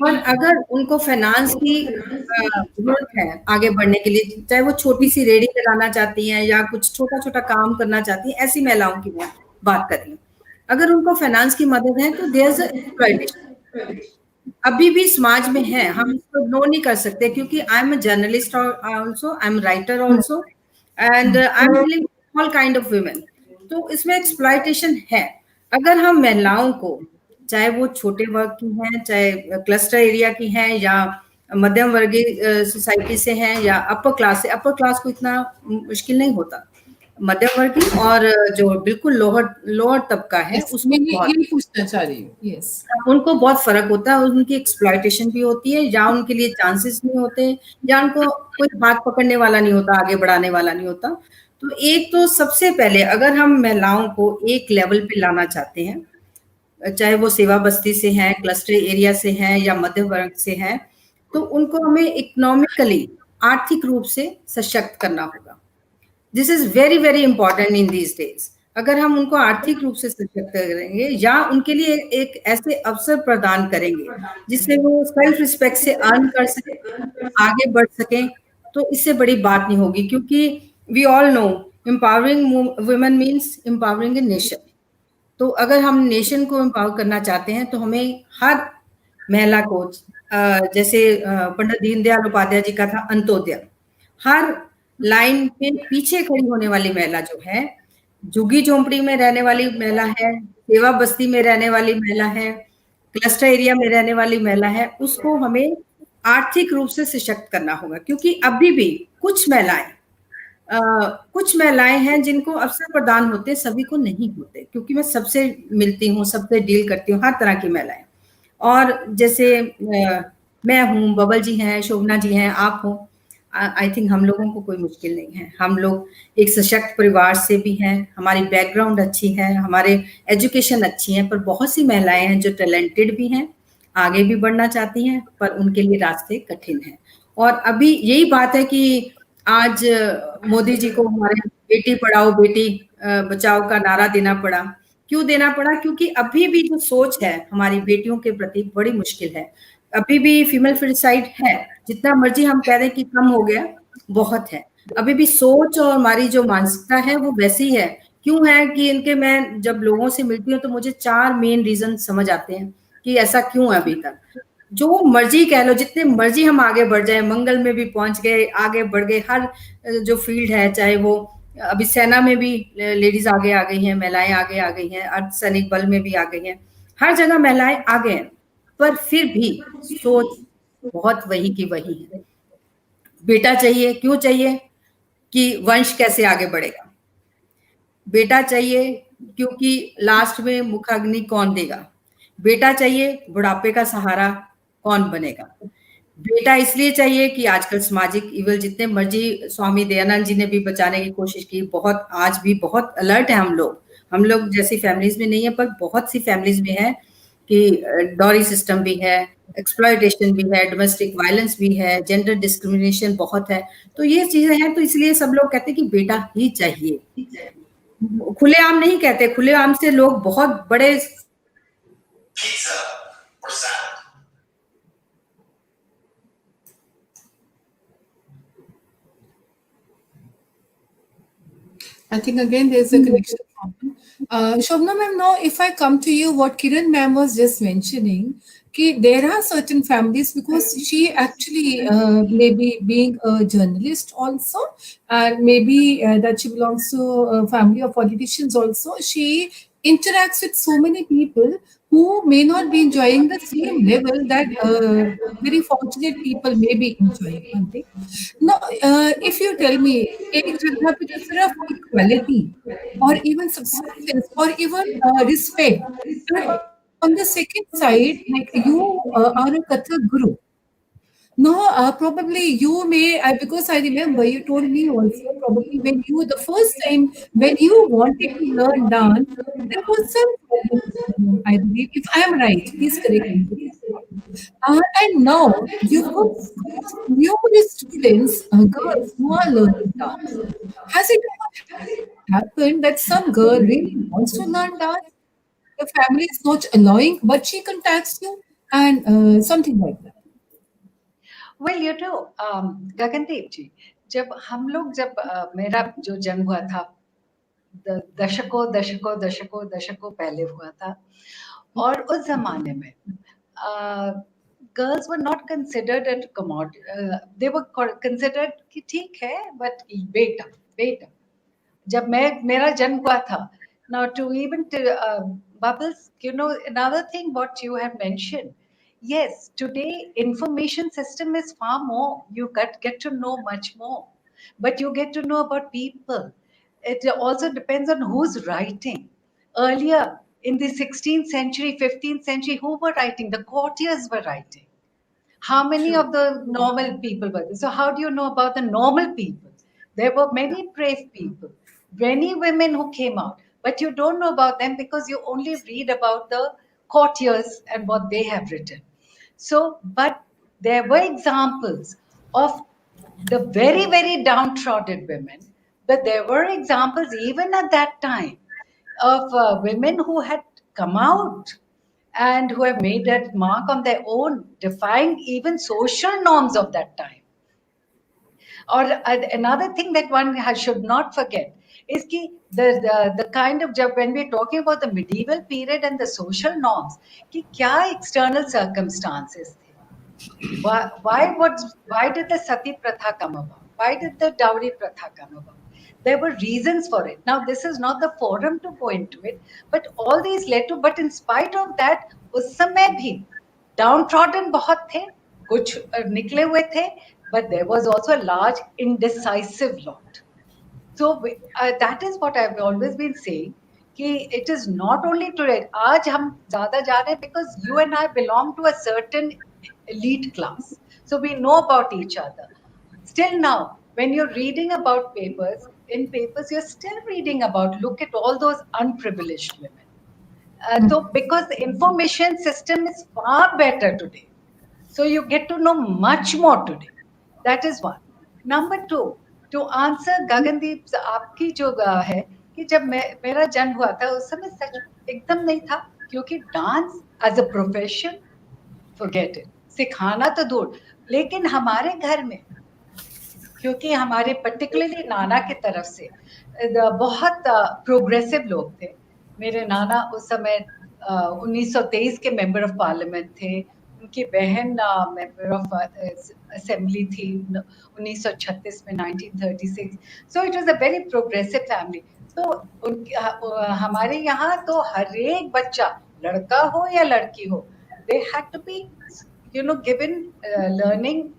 Speaker 3: और अगर उनको फाइनेंस की जरूरत है आगे बढ़ने के लिए, चाहे वो छोटी सी रेडी लगाना चाहती हैं या कुछ छोटा छोटा काम करना चाहती हैं, ऐसी महिलाओं की मैं बात कर रही हूँ। अगर उनको फाइनेंस की मदद है तो देयर इज एक्सप्लॉयटेशन अभी भी समाज में है, हम इसको नो नहीं कर सकते, क्योंकि I am a journalist also, I am writer also, and I am dealing all kind of women. तो इसमें एक्सप्लॉयटेशन है। अगर हम महिलाओं को, चाहे वो छोटे वर्ग की हैं, चाहे क्लस्टर एरिया की हैं, या मध्यम वर्गीय सोसाइटी से हैं, या अपर क्लास से, अपर क्लास को इतना मुश्किल नहीं होता, मध्यम वर्गीय और जो बिल्कुल लोअर लोअर तबका है
Speaker 1: Yes,
Speaker 3: उसको
Speaker 1: मैं
Speaker 3: बहुत,
Speaker 1: ये पूछना चाह रही हूँ। यस,
Speaker 3: उनको बहुत फर्क होता है। उनकी एक्सप्लॉयटेशन भी होती है, या उनके लिए चांसेस नहीं होते, या उनको कोई हाथ पकड़ने वाला नहीं होता, आगे बढ़ाने वाला नहीं होता। तो एक तो सबसे पहले अगर हम महिलाओं को एक लेवल पे लाना चाहते हैं, चाहे वो सेवा बस्ती से हैं, क्लस्टर एरिया से हैं, या मध्य वर्ग से हैं, तो उनको हमें इकोनॉमिकली, आर्थिक रूप से सशक्त करना होगा। This is very very important in these days. अगर हम उनको आर्थिक रूप से सशक्त करेंगे या उनके लिए एक ऐसे अवसर प्रदान करेंगे जिससे वो सेल्फ रिस्पेक्ट से अर्न कर सके, आगे बढ़ सकें, तो इससे बड़ी बात नहीं होगी। क्योंकि we all know empowering women means empowering a nation. तो अगर हम नेशन को एम्पावर करना चाहते हैं तो हमें हर महिला को, जैसे पंडित दीनदयाल उपाध्याय जी का था अंत्योदय, हर लाइन में पीछे खड़ी होने वाली महिला जो है, झुग्गी झोंपड़ी में रहने वाली महिला है, सेवा बस्ती में रहने वाली महिला है, क्लस्टर एरिया में रहने वाली महिला है, उसको हमें आर्थिक रूप से सशक्त करना होगा। क्योंकि अभी भी कुछ महिलाएं हैं जिनको अवसर प्रदान होते, सभी को नहीं होते। क्योंकि मैं सबसे मिलती हूँ, सबसे डील करती हूँ, हर तरह की महिलाएं। और जैसे मैं हूँ, बबल जी हैं, शोभना जी हैं, आप हो, आई थिंक हम लोगों को कोई मुश्किल नहीं है। हम लोग एक सशक्त परिवार से भी हैं, हमारी बैकग्राउंड अच्छी है, हमारे एजुकेशन अच्छी है, पर बहुत सी महिलाएं हैं जो टैलेंटेड भी हैं, आगे भी बढ़ना चाहती हैं, पर उनके लिए रास्ते कठिन हैं। और अभी यही बात है कि आज मोदी जी को हमारे बेटी पढ़ाओ बेटी बचाओ का नारा देना पड़ा। क्यों देना पड़ा? क्योंकि अभी भी जो सोच है हमारी बेटियों के प्रति बड़ी मुश्किल है। अभी भी फीमेल फिलिसाइड है, जितना मर्जी हम कह दें कि कम हो गया, बहुत है। अभी भी सोच और हमारी जो मानसिकता है वो वैसी है। क्यों है कि इनके, मैं जब लोगों से मिलती हूँ तो मुझे 4 मेन रीजन समझ आते हैं कि ऐसा क्यों है अभी तक। जो मर्जी कह लो, जितने मर्जी हम आगे बढ़ जाए, मंगल में भी पहुंच गए, आगे बढ़ गए, हर जो फील्ड है, चाहे वो अभी सेना में भी लेडीज आगे आ गई हैं, महिलाएं आगे आ गई हैं, अर्धसैनिक बल में भी आ गई हैं, हर जगह महिलाएं आगे हैं, पर फिर भी सोच बहुत वही की वही है। बेटा चाहिए, क्यों चाहिए? कि वंश कैसे आगे बढ़ेगा। बेटा चाहिए क्योंकि लास्ट में मुखाग्नि कौन देगा। बेटा चाहिए, बुढ़ापे का सहारा कौन बनेगा। बेटा इसलिए चाहिए कि आजकल सामाजिक इवल, जितने मर्जी स्वामी दयानंद जी ने भी बचाने की कोशिश की, बहुत आज भी बहुत अलर्ट है हम लोग जैसी फैमिलीज में नहीं है, पर बहुत सी फैमिलीज में है कि डॉरी सिस्टम भी है, एक्सप्लॉयटेशन भी है, डोमेस्टिक वायलेंस भी है, जेंडर डिस्क्रिमिनेशन बहुत है। तो ये चीजें हैं, तो इसलिए सब लोग कहते हैं कि बेटा ही चाहिए। खुलेआम नहीं कहते, खुलेआम से लोग बहुत बड़े
Speaker 5: Pizza or salad?
Speaker 1: I think again there's a connection problem. Shobna ma'am, now if I come to you, what Kiran ma'am was just mentioning, there are certain families, because she actually maybe being a journalist also, and maybe that she belongs to a family of politicians also, she interacts with so many people who may not be enjoying the same level that very fortunate people may be enjoying. One thing. Now, if you tell me, एक जगह पे जो सिर्फ equality or even subsistence or even respect, and on the second side, like you are a Kathak guru. No, probably you may, because I remember you told me also, probably when you, the first time when you wanted to learn dance, there was some problem, I believe. If I am right, please correct me. And now you've got numerous students, girls who are learning dance. Has it ever happened that some girl really wants to learn dance? The family is not allowing, but she contacts you and something like that.
Speaker 2: Well, Gagandeep जी, जब मेरा जो जन्म हुआ था, दशकों पहले हुआ था, और उस जमाने में girls were not considered a commodity. They were considered कि ठीक है, but बेटा. जब मेरा जन्म हुआ था, now to even Bubbles, another thing what you have mentioned. Yes, today information system is far more. You get to know much more, but you get to know about people. It also depends on who's writing. Earlier in the 16th century, 15th century, who were writing? The courtiers were writing. How many of the normal people were there? So how do you know about the normal people? There were many brave people, many women who came out, but you don't know about them because you only read about the courtiers and what they have written. So, but there were examples of the very, very downtrodden women, but there were examples even at that time of women who had come out and who have made that mark on their own, defying even social norms of that time. Or another thing that one should not forget is the kind of job when we're talking about the medieval period and the social norms, कि क्या external circumstances थे? Why did the sati pratha come about? Why did the dowry pratha come about? There were reasons for it. Now, this is not the forum to go into it, but all these led to, but in spite of that, उस समय भी downtrodden बहुत थे, कुछ निकले हुए थे, but there was also a large indecisive lot. So that is what I've always been saying, कि it is not only today. आज हम ज़्यादा जा रहे हैं because you and I belong to a certain elite class. So we know about each other. Still now, when you're reading about papers, you're still reading about, look at all those unprivileged women. So because the information system is far better today. So you get to know much more today. That is one. Number two, to answer Gagandeep आपकी जो है कि जब मेरा जन्म हुआ था उस समय सच एकदम नहीं था, क्योंकि dance as a profession forget it, सिखाना तो दूर, लेकिन हमारे घर में क्योंकि हमारे पर्टिकुलरली नाना की तरफ से बहुत प्रोग्रेसिव लोग थे. मेरे नाना उस समय 1923 के मेंबर ऑफ पार्लियामेंट थे, उनकी बहन मेंबर ऑफ असेंबली थी 1936 में, 1936. So it was a very progressive family. तो हमारे यहाँ तो हर एक बच्चा, लड़का हो या लड़की हो, they had to be given learning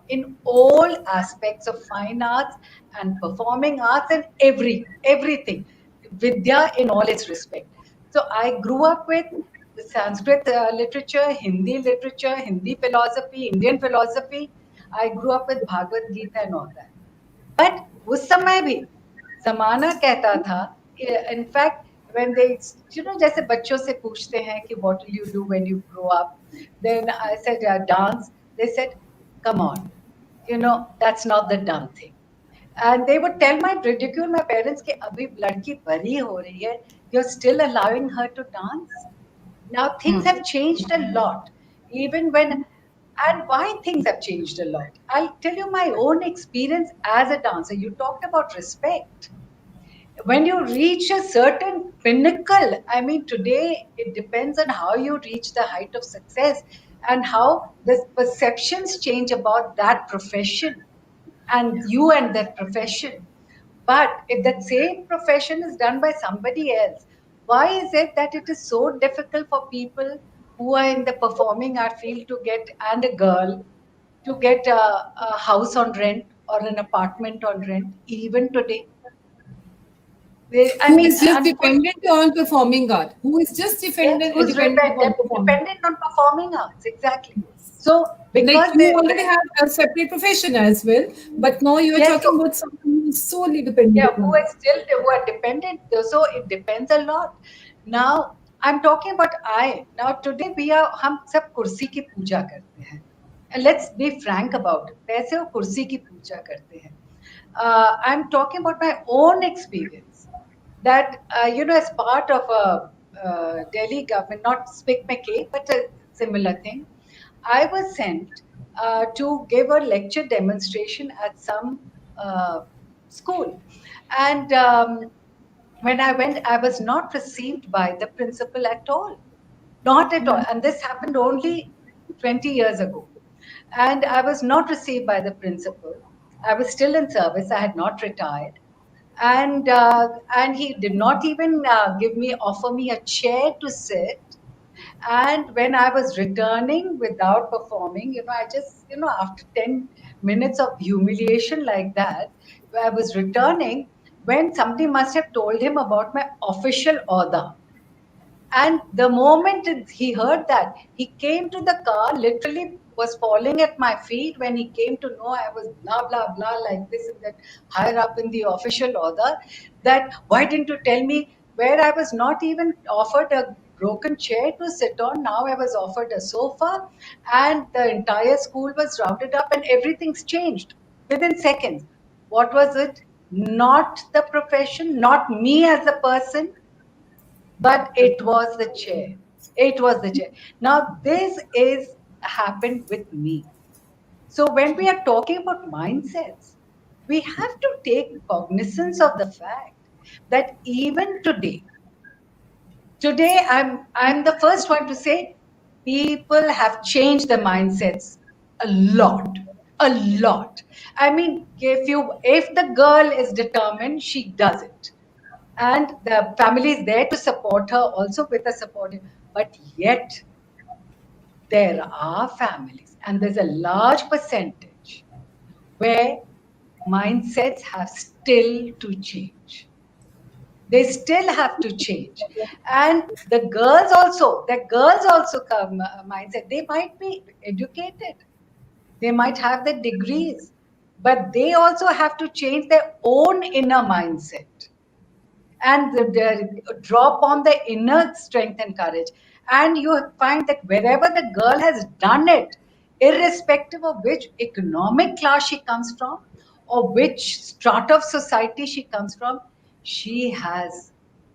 Speaker 2: in all aspects of fine arts and performing arts and everything, vidya in all its respect. So I grew up with Sanskrit literature, Hindi philosophy, Indian philosophy. I grew up with Bhagavad Gita and all that. But उस समय भी जमाना कहता था कि in fact when they, जैसे बच्चों से पूछते हैं कि what will you do when you grow up? Then I said, dance. They said, come on, that's not the dumb thing. And they would tell ridicule my parents कि अभी लड़की बड़ी हो रही है, you're still allowing her to dance. Now things have changed a lot. Even when, and why things have changed a lot? I'll tell you my own experience as a dancer. You talked about respect. When you reach a certain pinnacle, I mean, today it depends on how you reach the height of success and how the perceptions change about that profession and you and that profession. But if that same profession is done by somebody else, why is it that it is so difficult for people who are in the performing art field to get, and a girl, to get a house on rent or an apartment on rent, even today?
Speaker 1: Who is just dependent on performing art? Who is just
Speaker 2: Yes,
Speaker 1: dependent,
Speaker 2: who's
Speaker 1: dependent on performing?
Speaker 2: dependent on performing arts, exactly. So because
Speaker 1: Like you already have a separate profession as well, but now you are
Speaker 2: Yes,
Speaker 1: talking
Speaker 2: so-
Speaker 1: about someone who is solely dependent
Speaker 2: yeah,
Speaker 1: on
Speaker 2: who are dependent, so it depends a lot. Now I'm talking about now today हम सब कुर्सी की पूजा करते हैं, and let's be frank about it. वैसे वो कुर्सी की पूजा करते हैं. I'm talking about my own experience that as part of a Delhi government, not Speak McKay, but a similar thing, I was sent to give a lecture demonstration at some school. And when I went, I was not received by the principal at all. Not at all. And this happened only 20 years ago. And I was not received by the principal. I was still in service. I had not retired. And he did not even offer me a chair to sit. And when I was returning without performing, I just, after 10 minutes of humiliation like that, I was returning when somebody must have told him about my official order. And the moment he heard that, he came to the car, literally was falling at my feet when he came to know I was blah, blah, blah, like this and that, higher up in the official order, that why didn't you tell me, where I was not even offered a broken chair to sit on, now I was offered a sofa, and the entire school was rounded up and everything's changed within seconds. What was it? Not the profession, not me as a person, but it was the chair. It was the chair. Now, this is happened with me. So when we are talking about mindsets, we have to take cognizance of the fact that even today I'm the first one to say people have changed their mindsets a lot. A lot. I mean, if the girl is determined, she does it. And the family is there to support her also with a supportive, but yet there are families, and there's a large percentage where mindsets have still to change. They still have to change. And the girls also come mindset. They might be educated, they might have the degrees, but they also have to change their own inner mindset and draw upon the inner strength and courage. And you find that wherever the girl has done it, irrespective of which economic class she comes from or which strata of society she comes from, she has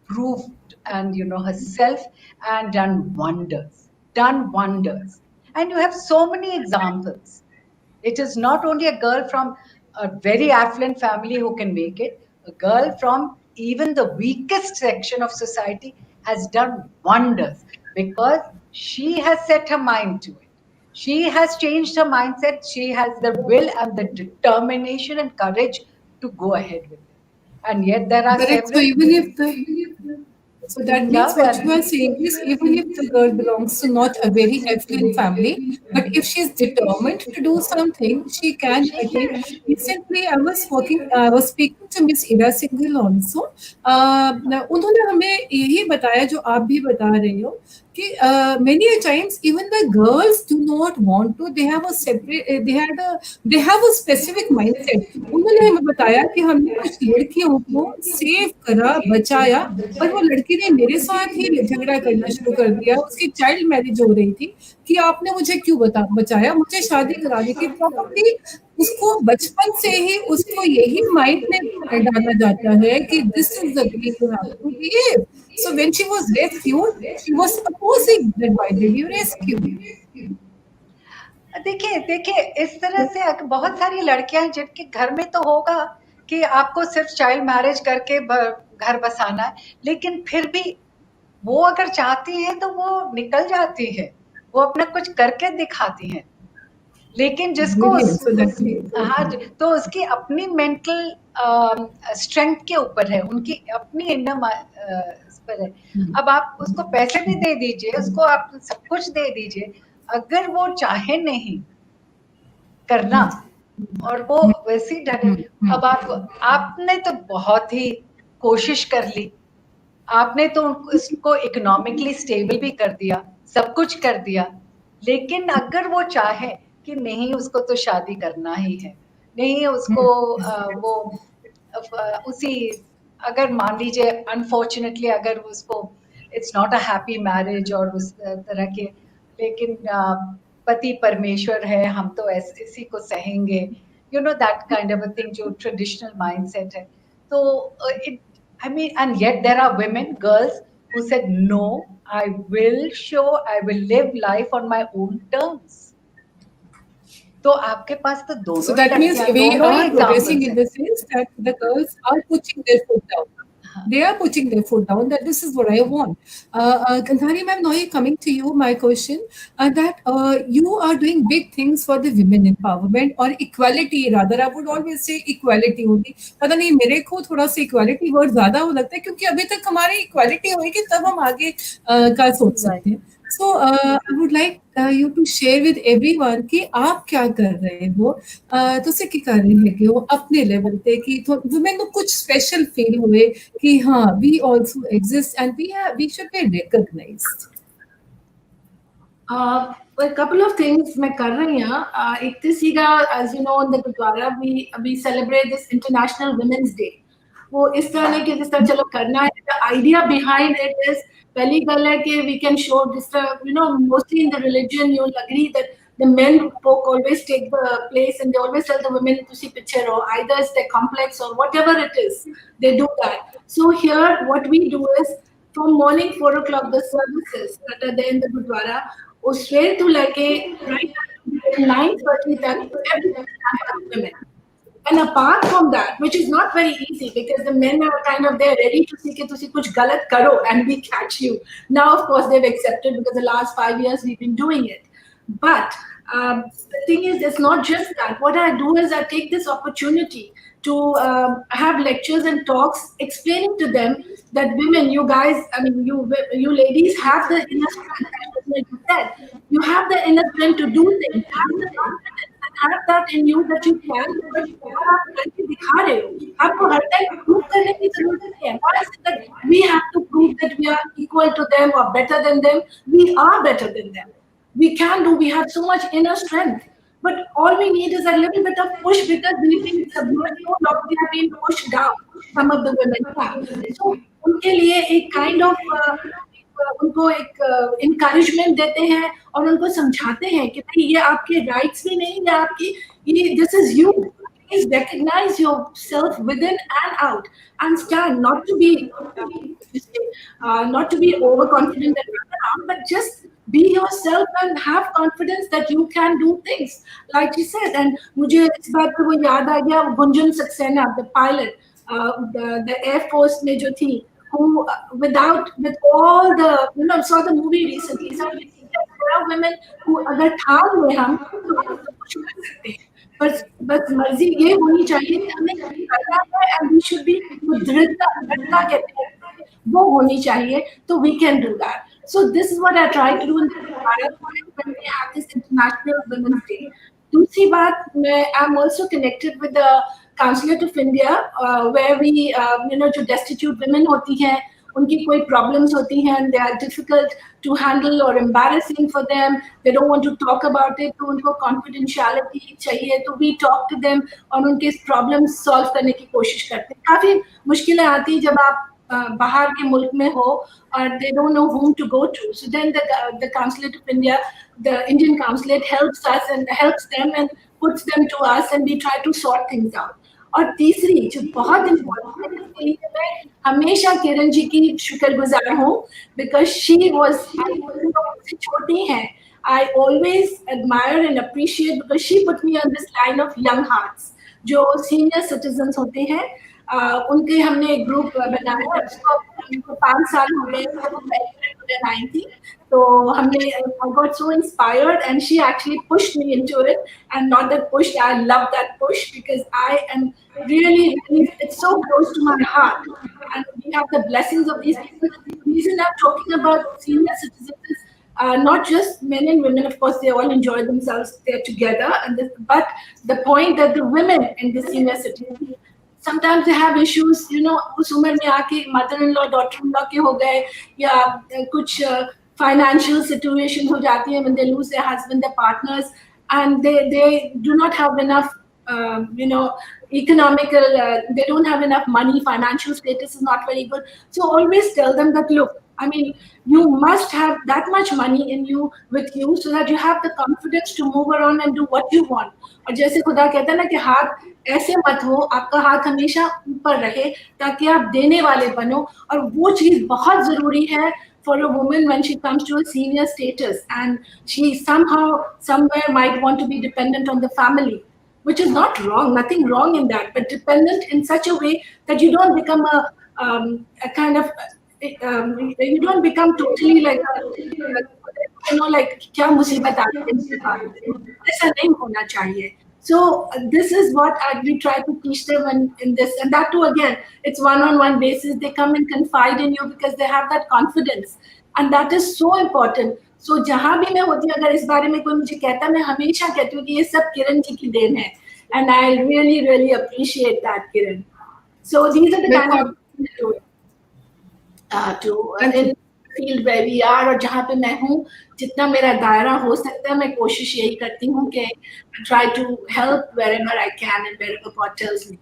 Speaker 2: proved and herself and done wonders. And you have so many examples. It is not only a girl from a very affluent family who can make it. A girl from even the weakest section of society has done wonders because she has set her mind to it. She has changed her mindset. She has the will and the determination and courage to go ahead with it. And yet there are
Speaker 1: Correct. So
Speaker 2: several.
Speaker 1: even if so that means what you are saying is even if the girl belongs to not a very affluent family, but if she's determined to do something, she can attain. Recently, I was speaking to Miss Ira Singhal also. उन्होंने हमें यही बताया जो आप भी बता रहे हो कि many a times even the girls do not want to, they have a separate, they have a specific mindset. उन्होंने हमें बताया कि हमने कुछ लड़कियों को सेव करा, बचाया, पर वो लड़की ने मेरे साथ ही झगड़ा करना शुरू कर दिया। उसकी चाइल्ड मैरिज हो रही थी कि आपने मुझे क्यों बचाया, मुझे शादी करानी थी। प्रॉपर्टी उसको बचपन से ही उसको यही माइंड में डाला जाता है कि this is the way you have to behave. So when she was rescued, she was opposing that why did you rescue me?
Speaker 2: देखिए देखिए, इस तरह से बहुत सारी लड़कियां हैं जिनके घर में तो होगा कि आपको सिर्फ चाइल्ड मैरिज करके घर बसाना है, लेकिन फिर भी वो अगर चाहती हैं तो वो निकल जाती है, वो अपना कुछ करके दिखाती हैं। लेकिन जिसको हाँ, तो उसकी अपनी मेंटल स्ट्रेंथ के ऊपर है, उनकी अपनी इनर पर है। अब आप उसको पैसे भी दे दीजिए, उसको आप सब कुछ दे दीजिए, अगर वो चाहे नहीं करना और वो वैसी डरे, अब आपने तो बहुत ही कोशिश कर ली, आपने तो उसको इकोनॉमिकली स्टेबल भी कर दिया, सब कुछ कर दिया, लेकिन अगर वो चाहे कि नहीं उसको तो शादी करना ही है, नहीं उसको वो उसी, अगर मान लीजिए अनफॉर्चुनेटली अगर उसको it's not a happy marriage और उस तरह के, लेकिन पति परमेश्वर है, हम तो इसी को सहेंगे, you know that kind of a thing, जो ट्रेडिशनल माइंडसेट है। तो it, I mean, and yet there are women, girls who said, no, I will live life on my own terms. तो आपके पास तो दोनों,
Speaker 1: so that means we are progressing in the sense that the girls are putting their foot down. They are putting their foot down that this is what I want. Gandhari ma'am, now coming to you, my question, that you are doing big things for the women empowerment or equality, rather I would always say equality होगी। पता नहीं मेरे को थोड़ा सा equality word ज़्यादा वो लगता है, क्योंकि अभी तक हमारी equality होगी तब हम आगे का सोच सकते हैं। So I would like you to share with everyone कि आप क्या कर रहे हो, तुझसे क्या कर रही है कि वो अपने लेवल पे कि वुमेन को कुछ स्पेशल फील हुए कि हाँ we also exist and we should be recognized.
Speaker 4: A couple of things मैं कर रही हूँ। एक तो सीधा, as you know, in the Gurdwara we celebrate this International Women's Day. वो इस तरह के जिस तरह चलो करना है, the idea behind it is, पहली गल है कि we can show this, you know, mostly in the religion you'll agree that the men folk always take the place and they always tell the women to see picture, or either it's their complex or whatever it is, they do that. So here what we do is from morning 4 o'clock the services that are there in the Gurdwara, उस सवेर तो लेके right 9:30 तक every women. And apart from that, which is not very easy because the men are kind of there ready to see कि तुसी कुछ गलत करो and we catch you. Now, of course, they've accepted because the last 5 years we've been doing it. But the thing is, it's not just that. What I do is I take this opportunity to have lectures and talks explaining to them that women, you guys, I mean, you ladies have the inner strength, like you said. You have the inner strength to do things. Have the confidence. Have that in you that you can, but आप करके दिखा रहे हो, आपको हर time prove करने की जरूरत नहीं है। Why is it that we have to prove that we are equal to them or better than them? We are better than them. We can do. We have so much inner strength, but all we need is a little bit of push because we think it's a beautiful job. We have been pushed down. Some of the women have. So उनके लिए एक kind of उनको एक encouragement देते हैं और उनको समझाते हैं कि भाई ये आपके rights भी नहीं है, आपकी ये this is you. Please recognize yourself within and out and stand, not to be overconfident and run around, but just be yourself and have confidence that you can do things. Like you said, and मुझे इस बात पे वो याद आ गया, Gunjan Saxena, the pilot, the Air Force में जो थी, who with all the, you know, saw the movie recently, so there are women who अगर ठान हुए हम तो हम सब कुछ कर सकते हैं, बस मर्जी ये होनी चाहिए कि हमें करना है, and we should be दृढ़ता कहते हैं वो होनी चाहिए, तो we can do that. So this is what I try to do in the Bharat when we have this International Women's Day. दूसरी बात, I'm also connected with the Consulate of India, where we, you know, जो destitute women होती हैं, उनकी कोई problems होती हैं and they are difficult to handle or embarrassing for them, they don't want to talk about it, तो उनको confidentiality चाहिए, तो we talk to them और उनके problems solve करने की कोशिश करते हैं. काफ़ी मुश्किलें आती हैं जब आप बाहर के मुल्क में हो और they don't know whom to go to. So then the Consulate of India, the Indian Consulate helps us and helps them and puts them to us and we try to sort things out. और तीसरी जो बहुत important है, इसके लिए मैं हमेशा किरण जी की शुक्रगुजार हूँ, बिकॉज शी वॉज मुझसे छोटी हैं. I always admire and appreciate because she put me on this line of young hearts, जो senior citizens होते हैं. उनके हमने एक ग्रुप बनाया, उनको 5 साल हो गए, 9 थी, तो हमने I got so inspired and she actually pushed me into it, and not that push, I love that push because I am really, it's so close to my heart and we have the blessings of these people. The reason I'm talking about senior citizens is not just men and women, of course, they all enjoy themselves there together, but the point that the women in the senior citizens, sometimes they have issues, you know, उस उम्र में आके mother-in-law, daughter-in-law के हो गए, या कुछ financial situations हो जाती हैं when they lose their husband, their partners, and they do not have enough, you know, economical, they don't have enough money, financial status is not very good. So always tell them that, look, I mean, you must have that much money in you, with you, so that you have the confidence to move around and do what you want. और जैसे खुदा कहता है ना कि हाथ ऐसे मत हो, आपका हाथ हमेशा ऊपर रहे ताकि आप देने वाले बनो, और वो चीज़ बहुत ज़रूरी है for a woman when she comes to a senior status and she somehow, somewhere might want to be dependent on the family, which is not wrong, nothing wrong in that, but dependent in such a way that you don't become a kind of, you don't become totally like, you know, like क्या मुसीबत आ गई ऐसा नहीं होना चाहिए. So this is what we try to teach them in this, and that too again, it's one-on-one basis. They come and confide in you because they have that confidence, and that is so important. So जहाँ भी मैं होती हूँ, अगर इस बारे में कोई मुझे कहता है, मैं हमेशा कहती हूँ कि ये सब किरण जी की देन है, and I really appreciate that, Kiran. So these are the kind of to field where we are, और जहाँ पे मैं हूँ, जितना मेरा दायरा हो सकता है, मैं कोशिश यही करती हूँ कि try to help wherever I can and wherever God tells me.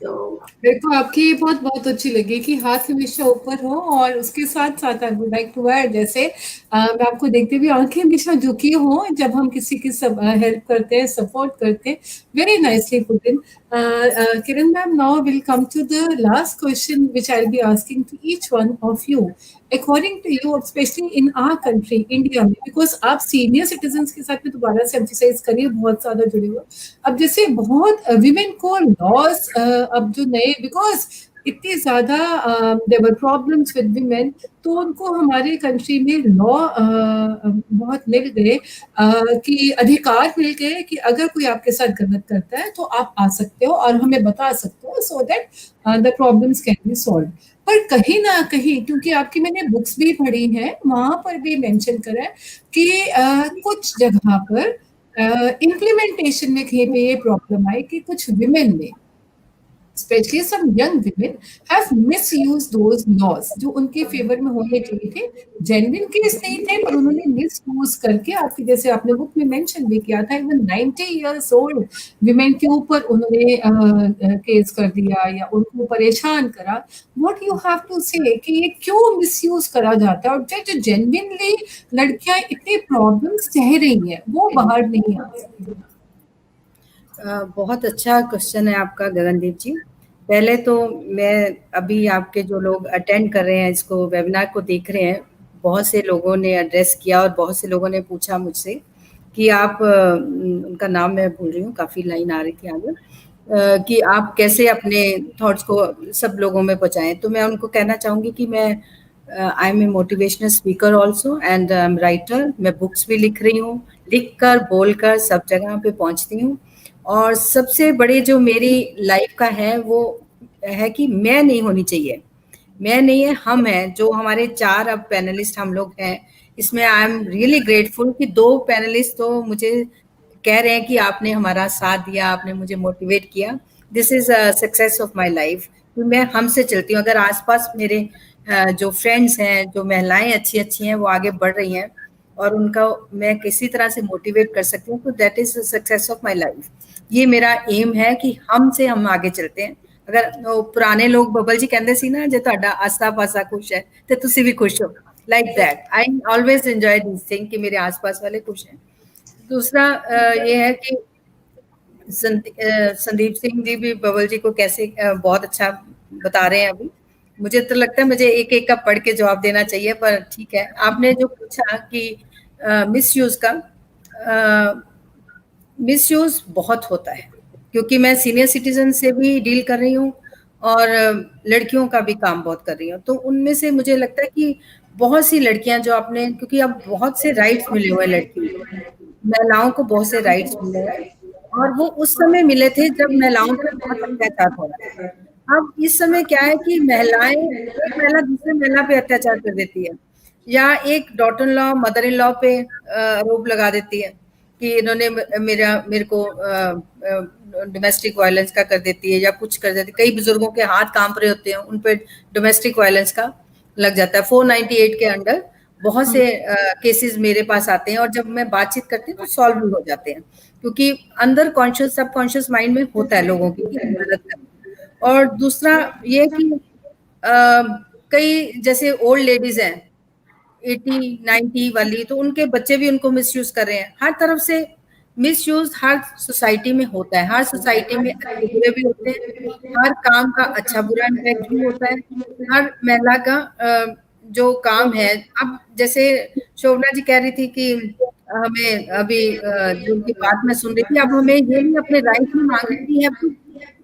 Speaker 1: मेरे को आपकी ये बहुत अच्छी लगी कि हाथ हमेशा ऊपर हो, और उसके साथ साथ I would like to add, जैसे मैं आपको देखते हुए आंखें हमेशा झुकी हो जब हम किसी की हेल्प करते हैं, सपोर्ट करते हैं. Very nicely put in. Kiran ma'am, now we'll come to the last question which I'll be asking to each one of you. According to you, especially in our country, India में, because आप senior citizens के साथ में दोबारा से emphasise करिए, बहुत ज़्यादा जुड़े हुए. अब जैसे बहुत विमेन को लॉस अब जो नए, बिकॉज इतनी ज़्यादा there were problems with women, तो उनको हमारे कंट्री में लॉ बहुत मिल गए कि अधिकार मिल गए कि अगर कोई आपके साथ गलत करता है तो आप आ सकते हो और हमें बता सकते हो, so that the problems can be solve. पर कहीं ना कहीं, क्योंकि आपकी मैंने बुक्स भी पढ़ी हैं, वहाँ पर भी मेंशन करा है कि कुछ जगह पर इम्प्लीमेंटेशन में कहीं पे ये प्रॉब्लम आई कि कुछ विमेन ने, especially some young women, have misused those laws जो उनके फेवर में होने चाहिए थे. जेन्युइन केस नहीं थे, पर उन्होंने मिसयूज करके, आपकी जैसे आपने बुक में मेंशन भी किया था, इवन 90 years old विमेन के ऊपर उन्होंने केस कर दिया या उनको परेशान करा. What you have to say कि ये क्यों मिसयूज करा जाता है, और जो जेन्युइनली लड़कियां इतनी प्रॉब्लम्स सह रही हैं वो बाहर नहीं आ सकती.
Speaker 3: बहुत अच्छा क्वेश्चन है आपका गगनदीप जी. पहले तो मैं अभी आपके जो लोग अटेंड कर रहे हैं, इसको वेबिनार को देख रहे हैं, बहुत से लोगों ने एड्रेस किया और बहुत से लोगों ने पूछा मुझसे कि आप, उनका नाम मैं भूल रही हूँ, काफ़ी लाइन आ रही थी आगे, कि आप कैसे अपने थॉट्स को सब लोगों में पहुँचाएं. तो मैं उनको कहना चाहूँगी कि मैं I am a motivational speaker also and I am writer. मैं बुक्स भी लिख रही हूँ, लिख कर बोल कर सब जगह पे पहुँचती हूँ. और सबसे बड़े जो मेरी लाइफ का है वो है कि मैं नहीं होनी चाहिए, मैं नहीं है, हम हैं. जो हमारे 4 अब पैनलिस्ट हम लोग हैं, इसमें आई एम रियली ग्रेटफुल कि 2 पैनलिस्ट तो मुझे कह रहे हैं कि आपने हमारा साथ दिया, आपने मुझे मोटिवेट किया. This is a success of my life. मैं हमसे चलती हूँ. अगर आसपास मेरे जो फ्रेंड्स हैं, जो महिलाएं अच्छी अच्छी हैं, वो आगे बढ़ रही हैं और उनका मैं किसी तरह से मोटिवेट कर सकती हूँ, तो that is the success of my life. ये मेरा एम है कि हम आगे चलते हैं। अगर पुराने लोग बबल जी कहते सी ना, जे तुहाडा आसा पासा खुश है तो तुसी भी खुश हो, like that I always enjoy this thing कि मेरे आसपास वाले खुश हैं। दूसरा ये है कि संदीप सिंह जी भी बबल जी को कैसे बहुत अच्छा बता रहे हैं। अभी मुझे तो लगता है मुझे एक एक का पढ़ के जवाब देना चाहिए, पर ठीक है। आपने जो पूछा कि मिसयूज का, मिसयूज बहुत होता है, क्योंकि मैं सीनियर सिटीजन से भी डील कर रही हूँ और लड़कियों का भी काम बहुत कर रही हूँ। तो उनमें से मुझे लगता है कि बहुत सी लड़कियां जो आपने, क्योंकि अब बहुत से राइट्स मिले हुए हैं लड़कियों को, महिलाओं को बहुत से राइट्स मिले हैं, और वो उस समय मिले थे जब महिलाओं पर बहुत अत्याचार हो रहा था। अब इस समय क्या है कि महिलाएं, एक महिला दूसरे महिला पे अत्याचार कर देती है, या एक daughter in law mother in law पे आरोप लगा देती है कि इन्होंने मेरे को डोमेस्टिक वायलेंस का कर देती है या कुछ कर देती है। कई बुजुर्गों के हाथ कांप रहे होते हैं, उन पर डोमेस्टिक वायलेंस का लग जाता है। 498 के अंडर बहुत से केसेस मेरे पास आते हैं, और जब मैं बातचीत करती हूँ तो सॉल्व भी हो जाते हैं, क्योंकि अंदर कॉन्शियस सबकॉन्शियस माइंड में होता है लोगों की मदद करना। और दूसरा ये कि कई जैसे ओल्ड लेडीज हैं 80-90 वाली, तो उनके बच्चे भी उनको मिसयूज कर रहे हैं। हर तरफ से मिसयूज हर सोसाइटी में होता है, हर सोसाइटी में अच्छे बुरे भी होते हैं, हर काम का अच्छा बुरा इम्पैक्ट भी होता है, हर महिला का जो काम है। अब जैसे शोभना जी कह रही थी कि हमें अभी जो उनकी बात में सुन रही थी, अब हमें ये नहीं अपने राइट में मांगनी है,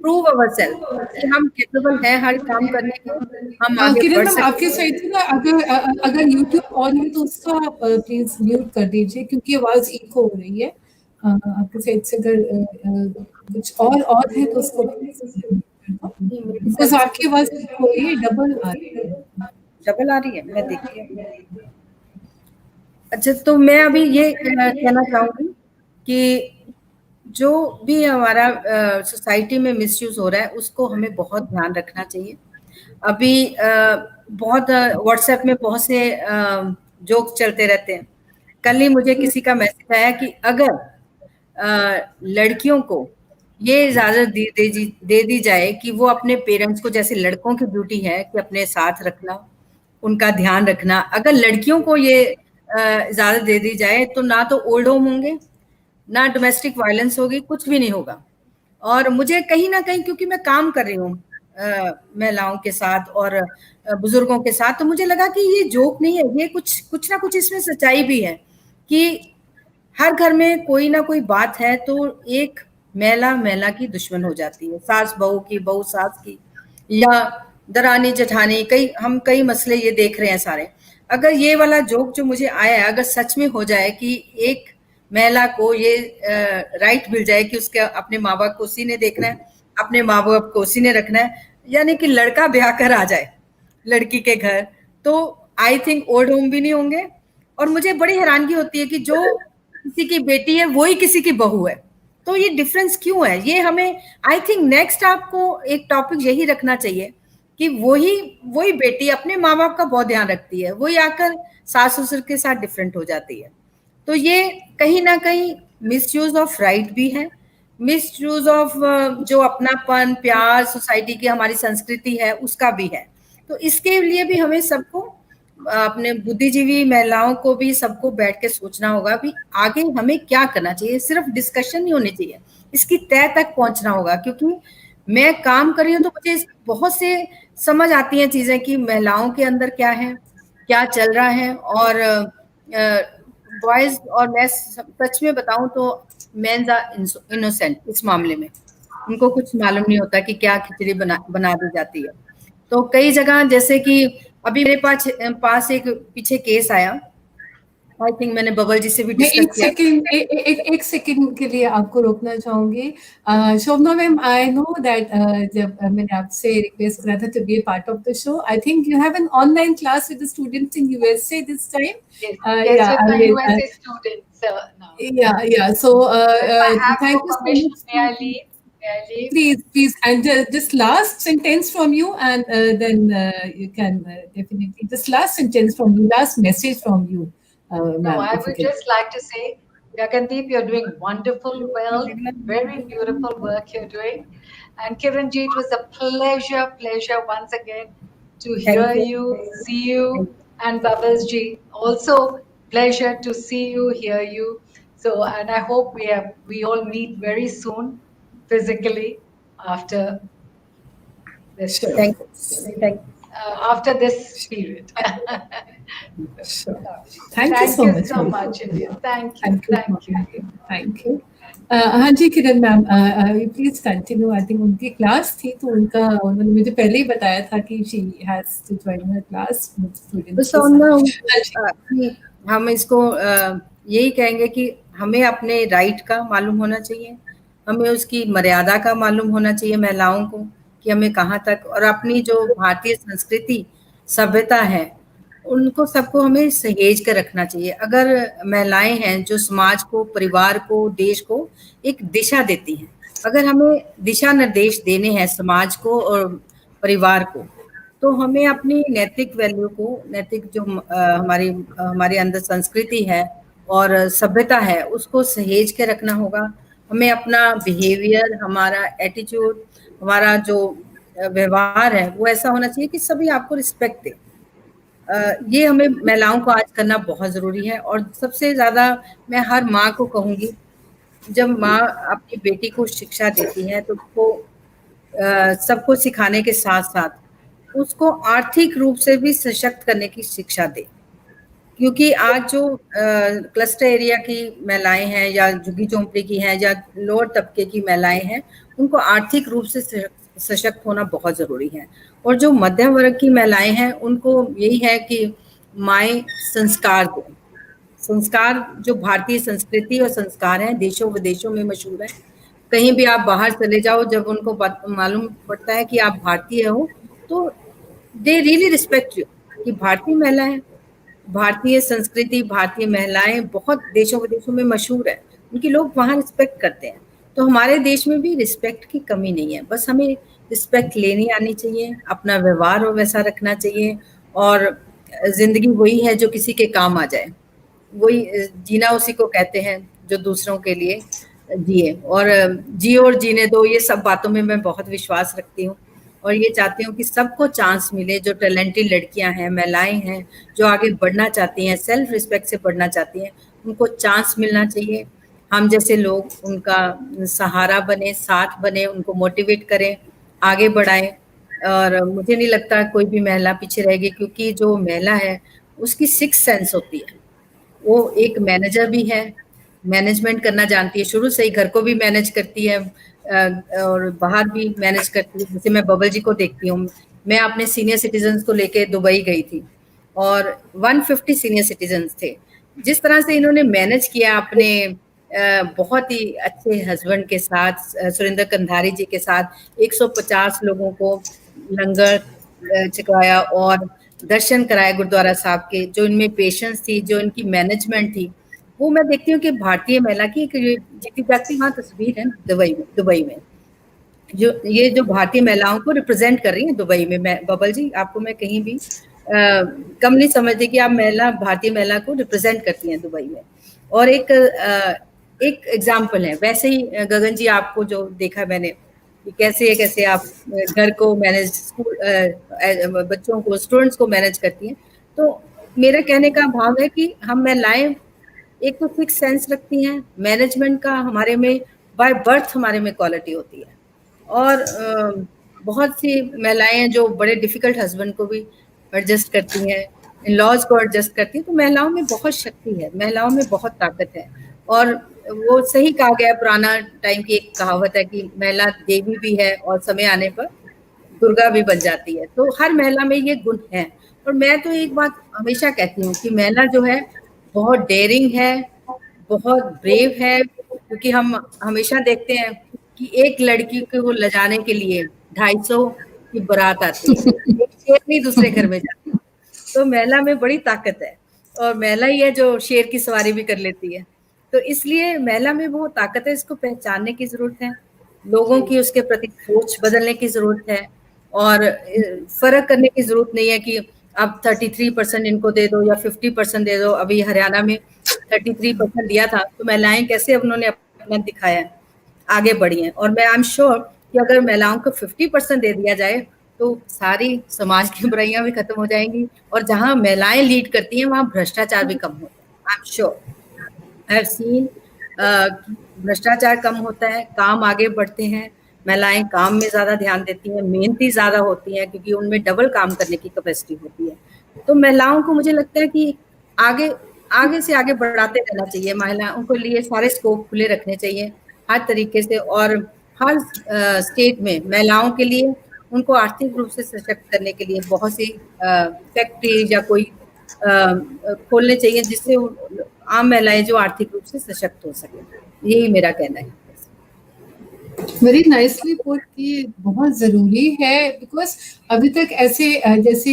Speaker 3: प्रूव अवरसेल्फ कि हम कैपेबल हैं हर काम करने के, हम आगे
Speaker 1: किरण
Speaker 3: बढ़
Speaker 1: मैम,
Speaker 3: सकते
Speaker 1: आपके साइड से ना अगर यूट्यूब ऑन है तो उसका प्लीज म्यूट कर दीजिए, क्योंकि आवाज इको हो रही है। आपके साइड से अगर कुछ और है तो उसको बिकॉज आपकी आवाज इको हो रही है, डबल आ रही है।
Speaker 3: डबल आ रही है, मैं देखती हूँ। अच्छा, तो मैं अभी ये कहना चाहूंगी कि जो भी हमारा सोसाइटी में मिसयूज हो रहा है उसको हमें बहुत ध्यान रखना चाहिए। अभी बहुत व्हाट्सएप में बहुत से जोक चलते रहते हैं। कल ही मुझे किसी का मैसेज आया कि अगर लड़कियों को ये इजाजत दे दी जाए कि वो अपने पेरेंट्स को, जैसे लड़कों की ड्यूटी है कि अपने साथ रखना, उनका ध्यान रखना, अगर लड़कियों को ये इजाजत दे दी जाए तो ना तो ओल्ड होम होंगे, ना डोमेस्टिक वायलेंस होगी, कुछ भी नहीं होगा। और मुझे कहीं ना कहीं, क्योंकि मैं काम कर रही हूँ महिलाओं के साथ और बुजुर्गों के साथ, तो मुझे लगा कि ये जोक नहीं है, ये कुछ ना कुछ इसमें सच्चाई भी है कि हर घर में कोई ना कोई बात है तो एक महिला की दुश्मन हो जाती है, सास बहू की, बहू सास की, या दरानी जेठानी, कई मसले ये देख रहे हैं सारे। अगर ये वाला जोक जो मुझे आया है अगर सच में हो जाए कि एक महिला को ये राइट मिल जाए कि उसके अपने माँ बाप को उसी ने देखना है, अपने माँ बाप को उसी ने रखना है, यानी कि लड़का ब्याह कर आ जाए लड़की के घर, तो आई थिंक ओल्ड होम भी नहीं होंगे। और मुझे बड़ी हैरानगी होती है कि जो किसी की बेटी है वही किसी की बहू है, तो ये डिफरेंस क्यों है? ये हमें, आई थिंक नेक्स्ट आपको एक टॉपिक यही रखना चाहिए कि वही बेटी अपने माँ बाप का बहुत ध्यान रखती है, वही आकर सास ससुर के साथ डिफरेंट हो जाती है। तो ये कहीं ना कहीं मिसयूज ऑफ राइट भी है, मिसयूज ऑफ जो अपनापन प्यार सोसाइटी की हमारी संस्कृति है उसका भी है। तो इसके लिए भी हमें सबको, अपने बुद्धिजीवी महिलाओं को भी सबको बैठ के सोचना होगा भी आगे हमें क्या करना चाहिए। सिर्फ डिस्कशन नहीं होनी चाहिए, इसकी तह तक पहुंचना होगा, क्योंकि मैं काम कर रही हूँ तो मुझे बहुत से समझ आती हैं चीजें कि महिलाओं के अंदर क्या है, क्या चल रहा है। और बॉयज, और मैं सच में बताऊं तो मेंस आर इनोसेंट इस मामले में, उनको कुछ मालूम नहीं होता कि क्या खिचड़ी बना दी जाती है। तो कई जगह, जैसे कि अभी मेरे पास एक पीछे केस आया, आई थिंक मैंने बबल जी से भी
Speaker 1: मैं
Speaker 3: डिस्कस किया।
Speaker 1: एक सेकंड के लिए आपको रोकना चाहूंगी। Shobhana ma'am, I know that जब मैंने आपसे रिक्वेस्ट करा था to be a part of the show, I think you have an online class with the students in USA this time.
Speaker 2: Yes, with my USA students now.
Speaker 1: Yeah. So
Speaker 2: If I have
Speaker 1: thank
Speaker 2: your
Speaker 1: you so
Speaker 2: permission,
Speaker 1: much.
Speaker 2: may I leave? May I leave?
Speaker 1: Please, and just last sentence from you, and then you can definitely just last sentence from you, last message from you,
Speaker 2: No,
Speaker 1: ma'am,
Speaker 2: I
Speaker 1: if you
Speaker 2: would
Speaker 1: can.
Speaker 2: just like to say, Gagandeep, you're doing wonderful, well, very beautiful work you're doing. And Kiranji, it was a pleasure once again to hear
Speaker 3: Thank you.
Speaker 2: you, see you, and Bubbles ji, also pleasure to see you, hear you. So, and I hope we all meet very soon, physically, after this
Speaker 1: Sure.
Speaker 3: Thank you.
Speaker 2: after this period.
Speaker 1: Sure. Thank you so
Speaker 2: you
Speaker 1: much.
Speaker 2: so much, India. Thank you.
Speaker 1: Thank you.
Speaker 2: Thank you.
Speaker 1: Thank you. हाँ ji Kiran ma'am, please continue. I think उनकी class थी तो उन्होंने मुझे पहले ही बताया था कि she has to join her class students के साथ.
Speaker 3: कि हम इसको यही कहेंगे कि हमें अपने राइट का मालूम होना चाहिए, हमें उसकी मर्यादा का मालूम होना चाहिए महिलाओं को कि हमें कहाँ तक, और अपनी जो भारतीय संस्कृति सभ्यता है उनको सबको हमें सहेज कर रखना चाहिए. अगर महिलाएं हैं जो समाज को, परिवार को, देश को एक दिशा देती हैं, अगर हमें दिशा निर्देश देने हैं समाज को और परिवार को, तो हमें अपनी नैतिक वैल्यू को, नैतिक जो हमारे अंदर संस्कृति है और सभ्यता है उसको सहेज के रखना होगा. हमें अपना बिहेवियर, हमारा एटीट्यूड, हमारा जो व्यवहार है वो ऐसा होना चाहिए कि सभी आपको रिस्पेक्ट दे. ये हमें महिलाओं को आज करना बहुत ज़रूरी है. और सबसे ज़्यादा मैं हर माँ को कहूँगी, जब माँ अपनी बेटी को शिक्षा देती है तो उसको सबको सिखाने के साथ साथ उसको आर्थिक रूप से भी सशक्त करने की शिक्षा दे. क्योंकि आज जो क्लस्टर एरिया की महिलाएं हैं या झुग्गी झोंपड़ी की हैं या लोअर तबके की महिलाएं हैं, उनको आर्थिक रूप से सशक्त होना बहुत ज़रूरी है. और जो मध्यम वर्ग की महिलाएं हैं उनको यही है कि माएँ संस्कार दें. संस्कार जो भारतीय संस्कृति और संस्कार हैं देशों विदेशों में मशहूर है. कहीं भी आप बाहर चले जाओ, जब उनको मालूम पड़ता है कि आप भारतीय हो तो दे रियली रिस्पेक्ट यू कि भारतीय महिला है. भारतीय संस्कृति, भारतीय महिलाएं बहुत देशों विदेशों में मशहूर है, उनकी लोग वहाँ रिस्पेक्ट करते हैं. तो हमारे देश में भी रिस्पेक्ट की कमी नहीं है, बस हमें रिस्पेक्ट लेनी आनी चाहिए, अपना व्यवहार और वैसा रखना चाहिए. और जिंदगी वही है जो किसी के काम आ जाए, वही जीना उसी को कहते हैं जो दूसरों के लिए जिए. और जियो और जीने दो, ये सब बातों में मैं बहुत विश्वास रखती हूँ और ये चाहती हूँ कि सबको चांस मिले. जो टैलेंटेड लड़कियां हैं, महिलाएं हैं, जो आगे बढ़ना चाहती हैं, सेल्फ रिस्पेक्ट से बढ़ना चाहती हैं, उनको चांस मिलना चाहिए. हम जैसे लोग उनका सहारा बने, साथ बने, उनको मोटिवेट करें, आगे बढ़ाएं. और मुझे नहीं लगता कोई भी महिला पीछे रहेगी, क्योंकि जो महिला है उसकी सिक्स सेंस होती है. वो एक मैनेजर भी है, मैनेजमेंट करना जानती है, शुरू से ही घर को भी मैनेज करती है और बाहर भी मैनेज करती है. जैसे मैं बबल जी को देखती हूँ, मैं अपने सीनियर सिटीजन्स को लेके दुबई गई थी और 150 सीनियर सिटीजन्स थे. जिस तरह से इन्होंने मैनेज किया अपने बहुत ही अच्छे हस्बैंड के साथ, सुरेंद्र कंधारी जी के साथ 150 लोगों को लंगर छकाया और दर्शन कराए गुरुद्वारा साहब के. जो इनमें पेशेंस थी, जो इनकी मैनेजमेंट थी, वो मैं देखती हूँ कि भारतीय महिला की एक जीती जागती वहाँ तस्वीर है दुबई में जो भारतीय महिलाओं को रिप्रेजेंट कर रही है दुबई में. मैं बबल जी, आपको मैं कहीं भी कम नहीं समझती कि आप भारतीय महिला को रिप्रेजेंट करती हैं दुबई में. और एक एग्जाम्पल है. वैसे ही गगन जी, आपको जो देखा मैंने कि कैसे आप घर को मैनेज, स्कूल बच्चों को, स्टूडेंट्स को मैनेज करती हैं. तो मेरा कहने का भाव है कि हम महिलाएं एक तो फिक्स सेंस रखती हैं, मैनेजमेंट का हमारे में बाय बर्थ हमारे में क्वालिटी होती है. और बहुत सी महिलाएं हैं जो बड़े डिफिकल्ट हस्बैंड को भी एडजस्ट करती हैं, इन लॉज को एडजस्ट करती हैं. तो महिलाओं में बहुत शक्ति है, महिलाओं में बहुत ताकत है. और वो सही कहा गया, पुराना टाइम की एक कहावत है कि महिला देवी भी है और समय आने पर दुर्गा भी बन जाती है. तो हर महिला में ये गुण है. और मैं तो एक बात हमेशा कहती हूँ कि महिला जो है बहुत डेयरिंग है, बहुत ब्रेव है. क्योंकि हम हमेशा देखते हैं कि एक लड़की को ले जाने के लिए 250 की बारात आती है, एक शेर नहीं दूसरे घर में जाती. तो महिला में बड़ी ताकत है और महिला ही है जो शेर की सवारी भी कर लेती है. तो इसलिए महिला में वो ताकत है, इसको पहचानने की जरूरत है. लोगों की उसके प्रति सोच बदलने की जरूरत है, और फर्क करने की जरूरत नहीं है कि अब 33% इनको दे दो या 50% दे दो। अभी हरियाणा में 33% दिया था, तो महिलाएं कैसे उन्होंने अपना दिखाया है, आगे बढ़ी हैं। और मैं आई एम श्योर कि अगर महिलाओं को 50% दे दिया जाए तो सारी समाज की बुराइयां भी खत्म हो जाएंगी, और जहां महिलाएं लीड करती हैं वहां भ्रष्टाचार भी कम होता है। I am sure, I have seen, भ्रष्टाचार कम होता है, काम आगे बढ़ते हैं, महिलाएं काम में ज्यादा ध्यान देती हैं, मेहनती ज्यादा होती हैं, क्योंकि उनमें डबल काम करने की कैपेसिटी होती है। तो महिलाओं को मुझे लगता है कि आगे आगे से आगे बढ़ाते रहना चाहिए। महिलाओं के लिए सारे स्कोप खुले रखने चाहिए हर तरीके से, और हर स्टेट में महिलाओं के लिए उनको आर्थिक रूप से सशक्त करने के लिए बहुत सी फैक्ट्री या कोई खोलने चाहिए, जिससे आम महिलाएं जो आर्थिक रूप से सशक्त हो सके। यही मेरा कहना है।
Speaker 1: वेरी नाइसली पुट कि बहुत ज़रूरी है, बिकॉज अभी तक ऐसे जैसे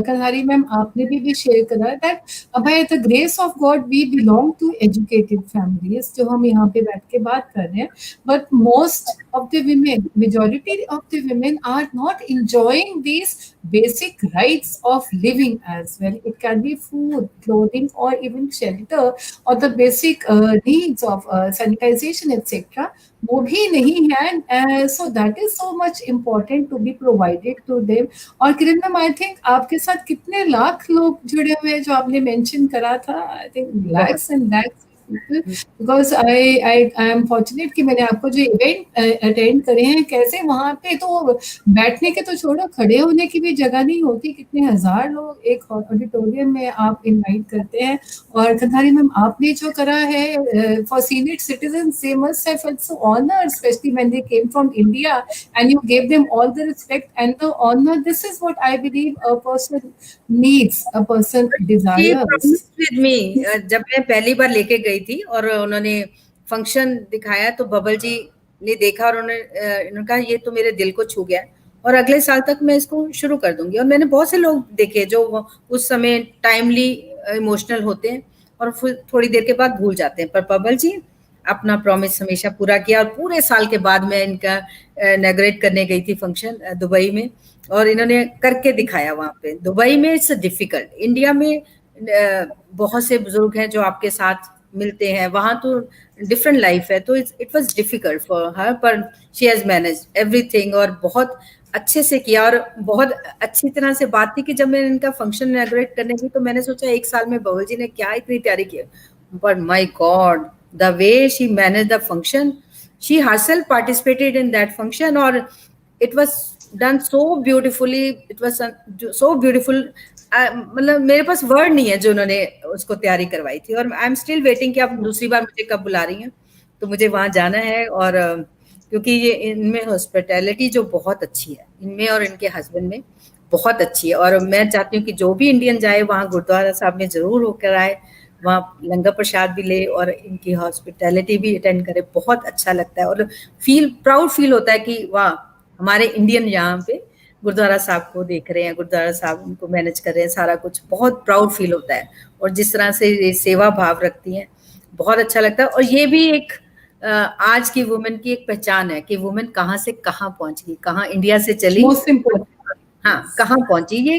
Speaker 1: कन्हारी मैम आपने भी शेयर करा that by the grace of God we belong to educated families, जो हम यहाँ पे बैठ के बात कर रहे हैं, but most of the women, majority of the women are not enjoying these basic rights of living as well. It can be food, clothing, or even shelter, or the basic needs of sanitization, etc. वो भी नहीं है, so that is so much important to be provided to them. और किरण ma'am, I think आपके साथ कितने लाख लोग जुड़े हुए हैं, जो आपने मेंशन करा था, I think lakhs and lakhs, because I am fortunate कि मैंने आपको जो इवेंट अटेंड करे हैं, कैसे वहाँ पे तो बैठने के तो छोड़ो, खड़े होने की भी जगह नहीं होती, कितने हजार लोग एक ऑडिटोरियम में आप इनवाइट करते हैं। और कन्हारी मैम, आपने जो करा है for senior citizen, they must have felt so honored, especially when they came from India and you gave them all the respect and the honor. This is what I believe a person needs, a person desires.
Speaker 3: With me, जब मैं पहली बार लेके गई थी और उन्होंने function दिखाया, तो बबल जी ने देखा और उन्होंने कहा ये तो मेरे दिल को छू गया, और अगले साल तक मैं इसको शुरू कर दूंगी। और मैंने बहुत से लोग देखे जो उस समय टाइमली इमोशनल होते हैं और फिर थोड़ी देर के बाद भूल जाते हैं, पर बबल जी अपना प्रॉमिस हमेशा पूरा किया। और पूरे साल के बाद मैं इनका इनॉग्रेट करने गई थी फंक्शन दुबई में, और इन्होंने करके दिखाया वहां पे। दुबई में इट्स डिफिकल्ट, इंडिया में बहुत से बुजुर्ग हैं जो आपके साथ मिलते हैं, वहां तो डिफरेंट लाइफ है, तो it was difficult for her, पर शी हैज मैनेज्ड एवरीथिंग और बहुत अच्छे से किया। और बहुत अच्छी तरह से बात थी कि जब मैंने इनका फंक्शन इनॉग्रेट करने की, तो मैंने सोचा एक साल में बबल जी ने क्या इतनी तैयारी की, but my God the way she managed the function, she herself participated in that function, or it was done so beautifully, it was so beautiful, मतलब मेरे पास वर्ड नहीं है जो उन्होंने उसको तैयारी करवाई थी। और आई एम स्टिल वेटिंग कि आप दूसरी बार मुझे कब बुला रही हैं, तो मुझे वहां जाना है। और क्योंकि ये इनमें हॉस्पिटैलिटी जो बहुत अच्छी है, इनमें और इनके हस्बैंड में बहुत अच्छी है, और मैं चाहती हूँ कि जो भी इंडियन जाए वहाँ गुरुद्वारा साहब में जरूर होकर आए, वहाँ लंगर प्रसाद भी ले और इनकी हॉस्पिटैलिटी भी अटेंड करे। बहुत अच्छा लगता है और प्राउड फील होता है कि वाह, हमारे इंडियन यहाँ पे गुरुद्वारा साहब को देख रहे हैं, गुरुद्वारा साहब उनको मैनेज कर रहे हैं, सारा कुछ बहुत प्राउड फील होता है। और जिस तरह से ये सेवा भाव रखती हैं, बहुत अच्छा लगता है। और ये भी एक आज की वुमेन की एक पहचान है कि वुमेन कहाँ से कहाँ पहुंच गई, कहाँ इंडिया से चली, हाँ कहाँ पहुंची। ये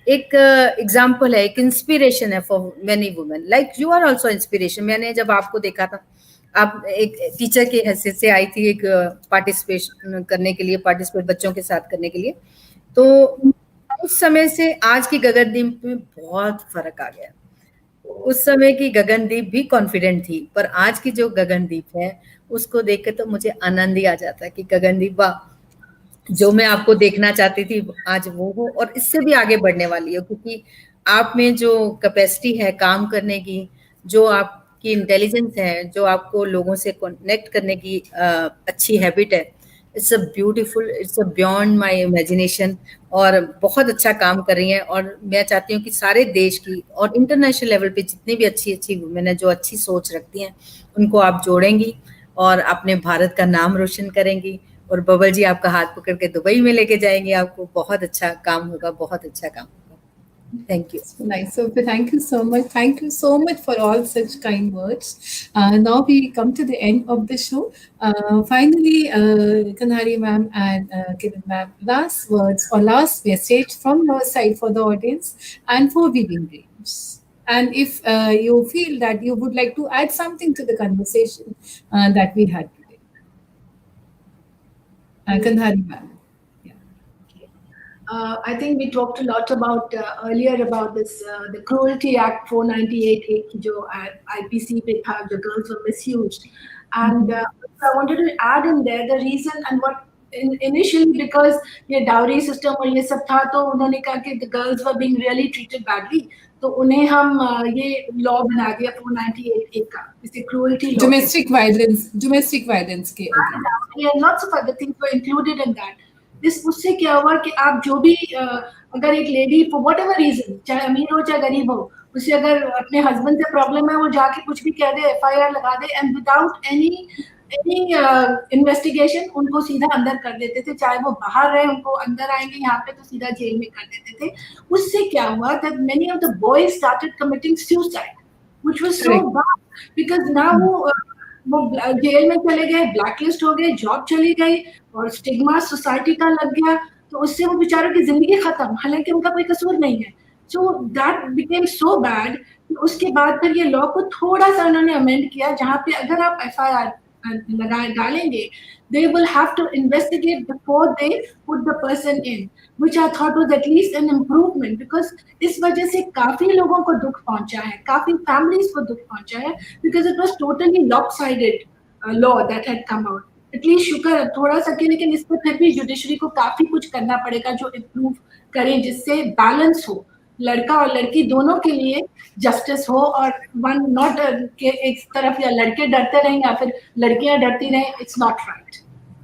Speaker 3: एक एग्जाम्पल है, एक इंस्पिरेशन है for many women, like you are also inspiration. मैंने जब आपको देखा था, आप एक टीचर की हैसियत से आई थी एक पार्टिसिपेशन करने के लिए, पार्टिसिपेट बच्चों के साथ करने के लिए, तो उस समय से आज की गगनदीप में बहुत फर्क आ गया। उस समय की गगनदीप भी कॉन्फिडेंट थी, पर आज की जो गगनदीप है उसको देख के तो मुझे आनंद ही आ जाता है कि गगनदीप, वाह, जो मैं आपको देखना चाहती थी आज वो हो, और इससे भी आगे बढ़ने वाली हो, क्योंकि आप में जो कैपेसिटी है काम करने की, जो आपकी इंटेलिजेंस है, जो आपको लोगों से कनेक्ट करने की अच्छी हैबिट है, it's a beautiful, it's a beyond my imagination, और बहुत अच्छा काम कर रही हैं। और मैं चाहती हूँ कि सारे देश की और इंटरनेशनल लेवल पे जितनी भी अच्छी अच्छी वुमेन है जो अच्छी सोच रखती हैं, उनको आप जोड़ेंगी और अपने भारत का नाम रोशन करेंगी। और बबल जी आपका हाथ पकड़ के दुबई में लेके जाएंगे, आपको बहुत अच्छा काम होगा, बहुत अच्छा काम होगा। Thank you.
Speaker 1: Nice. So thank you so much. Thank you so much for all such kind words. Now we come to the end of the show. Finally, Kanhari ma'am and Kiran ma'am, last words or last message from your side for the audience and for Weaving Dreams. And if you feel that you would like to add something to the conversation that we had today, Kanhari ma'am.
Speaker 4: I think we talked a lot about earlier about this the Cruelty Act 498 की जो IPC पे था, the girls were misused, and I wanted to add in there the reason and what initially because ये dowry system और ये सब था तो उन्होंने कहा कि the girls were being really treated badly, तो उन्हें हम ये law बना दिया 498 का, इसे cruelty law.
Speaker 1: Domestic violence के
Speaker 4: and lots of other things were included in that. उससे क्या हुआ कि आप जो भी अगर एक lady for whatever reason, चाहे अमीर हो चाहे गरीब हो, उसे अगर अपने हस्बैंड से प्रॉब्लम है, वो जाके कुछ भी कह दे, FIR लगा दे, एंड विदाउट एनी इन्वेस्टिगेशन उनको सीधा अंदर कर देते थे, चाहे वो बाहर रहे, उनको अंदर आएंगे यहाँ पे तो सीधा जेल में कर देते थे. उससे क्या हुआ that many of the boys started committing suicide, which was so bad because now वो जेल में चले गए, ब्लैकलिस्ट हो गए, जॉब चली गई और स्टिग्मा सोसाइटी का लग गया, तो उससे वो बेचारों की जिंदगी खत्म, हालांकि उनका कोई कसूर नहीं है. So that became so bad. उसके बाद फिर ये लॉ को थोड़ा सा उन्होंने अमेंड किया, जहाँ पे अगर आप FIR डालेंगे, they will have to investigate before they put the person in, which I thought was at least an improvement because इस वजह से काफी लोगों को दुख पहुंचा है, काफी families को दुख पहुंचा है, because it was totally lopsided law that had come out. At least शुक्र थोड़ा सा के, लेकिन इस पर फिर भी जुडिशरी को काफी कुछ करना पड़ेगा जो इम्प्रूव करें, जिससे बैलेंस हो, लड़का और लड़की दोनों के लिए जस्टिस हो, और वन नॉट के एक तरफ या लड़के डरते रहें या फिर लड़कियां डरती रहें. It's not right,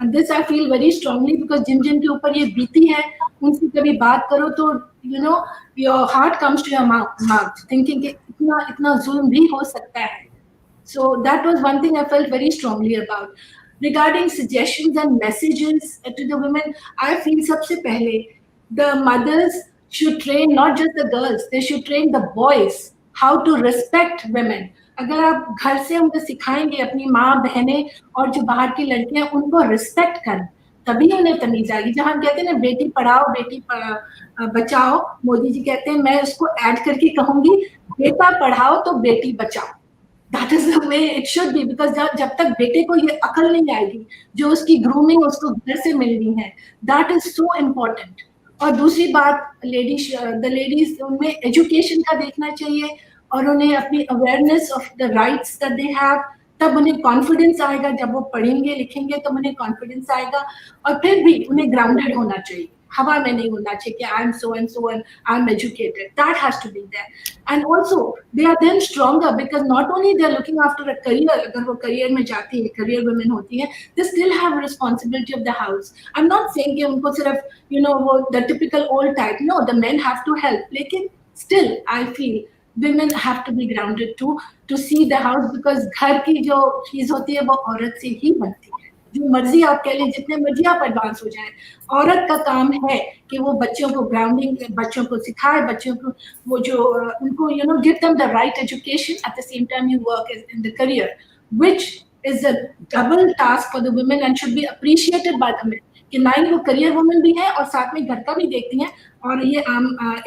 Speaker 4: and this I feel very strongly because जिन जिन के ऊपर ये बीती है उनसे कभी बात करो तो you know your heart comes to your mouth thinking कि इतना इतना जुल्म भी हो सकता है. So that was one thing I felt very strongly about. Regarding suggestions and messages to the women, I feel सबसे पहले the mothers should train not just the girls, they should train the boys how to respect women. अगर आप घर से उनको सिखाएंगे, अपनी माँ बहनें और जो बाहर की लड़कियां उनको रिस्पेक्ट करें, तभी उन्हें तमीज आएगी. जहाँ हम कहते हैं ना बेटी पढ़ाओ बेटी बचाओ, मोदी जी कहते हैं, मैं उसको ऐड करके कहूंगी बेटा पढ़ाओ तो Beti Bachao. That is the way it should be because जब तक बेटे को ये अकल नहीं आएगी जो उसकी ग्रूमिंग उसको घर से मिलनी है, that is so important. और दूसरी बात the ladies उनमें एजुकेशन का देखना चाहिए और उन्हें अपनी awareness of the rights that they have, तब उन्हें कॉन्फिडेंस आएगा. जब वो पढ़ेंगे लिखेंगे तो उन्हें कॉन्फिडेंस आएगा. और फिर भी उन्हें ग्राउंडेड होना चाहिए, हवा में नहीं होना चाहिए कि I am so and so and I am educated. That has to be there. And also they are then stronger because not only they are looking after a career. अगर वो करियर में जाती है, करियर वुमेन होती है, they still have responsibility of the house. I am not saying कि उनको सिर्फ यू नो वो the typical old type, no, the men have to help, लेकिन still I feel women have to be grounded to see the house because घर की जो चीज होती है वो औरत से ही बनती है. जो मर्जी आप कह लें, जितने मर्जी आप एडवांस हो जाए, औरत का काम है कि वो बच्चों को ग्राउंडिंग, बच्चों को सिखाए, बच्चों को वो जो उनको you know give them the right education at the same time you work in the career, which is a double task for the women and should be appreciated by the main. कि ना ही वो career women भी है और साथ में घर का भी देखती हैं, और ये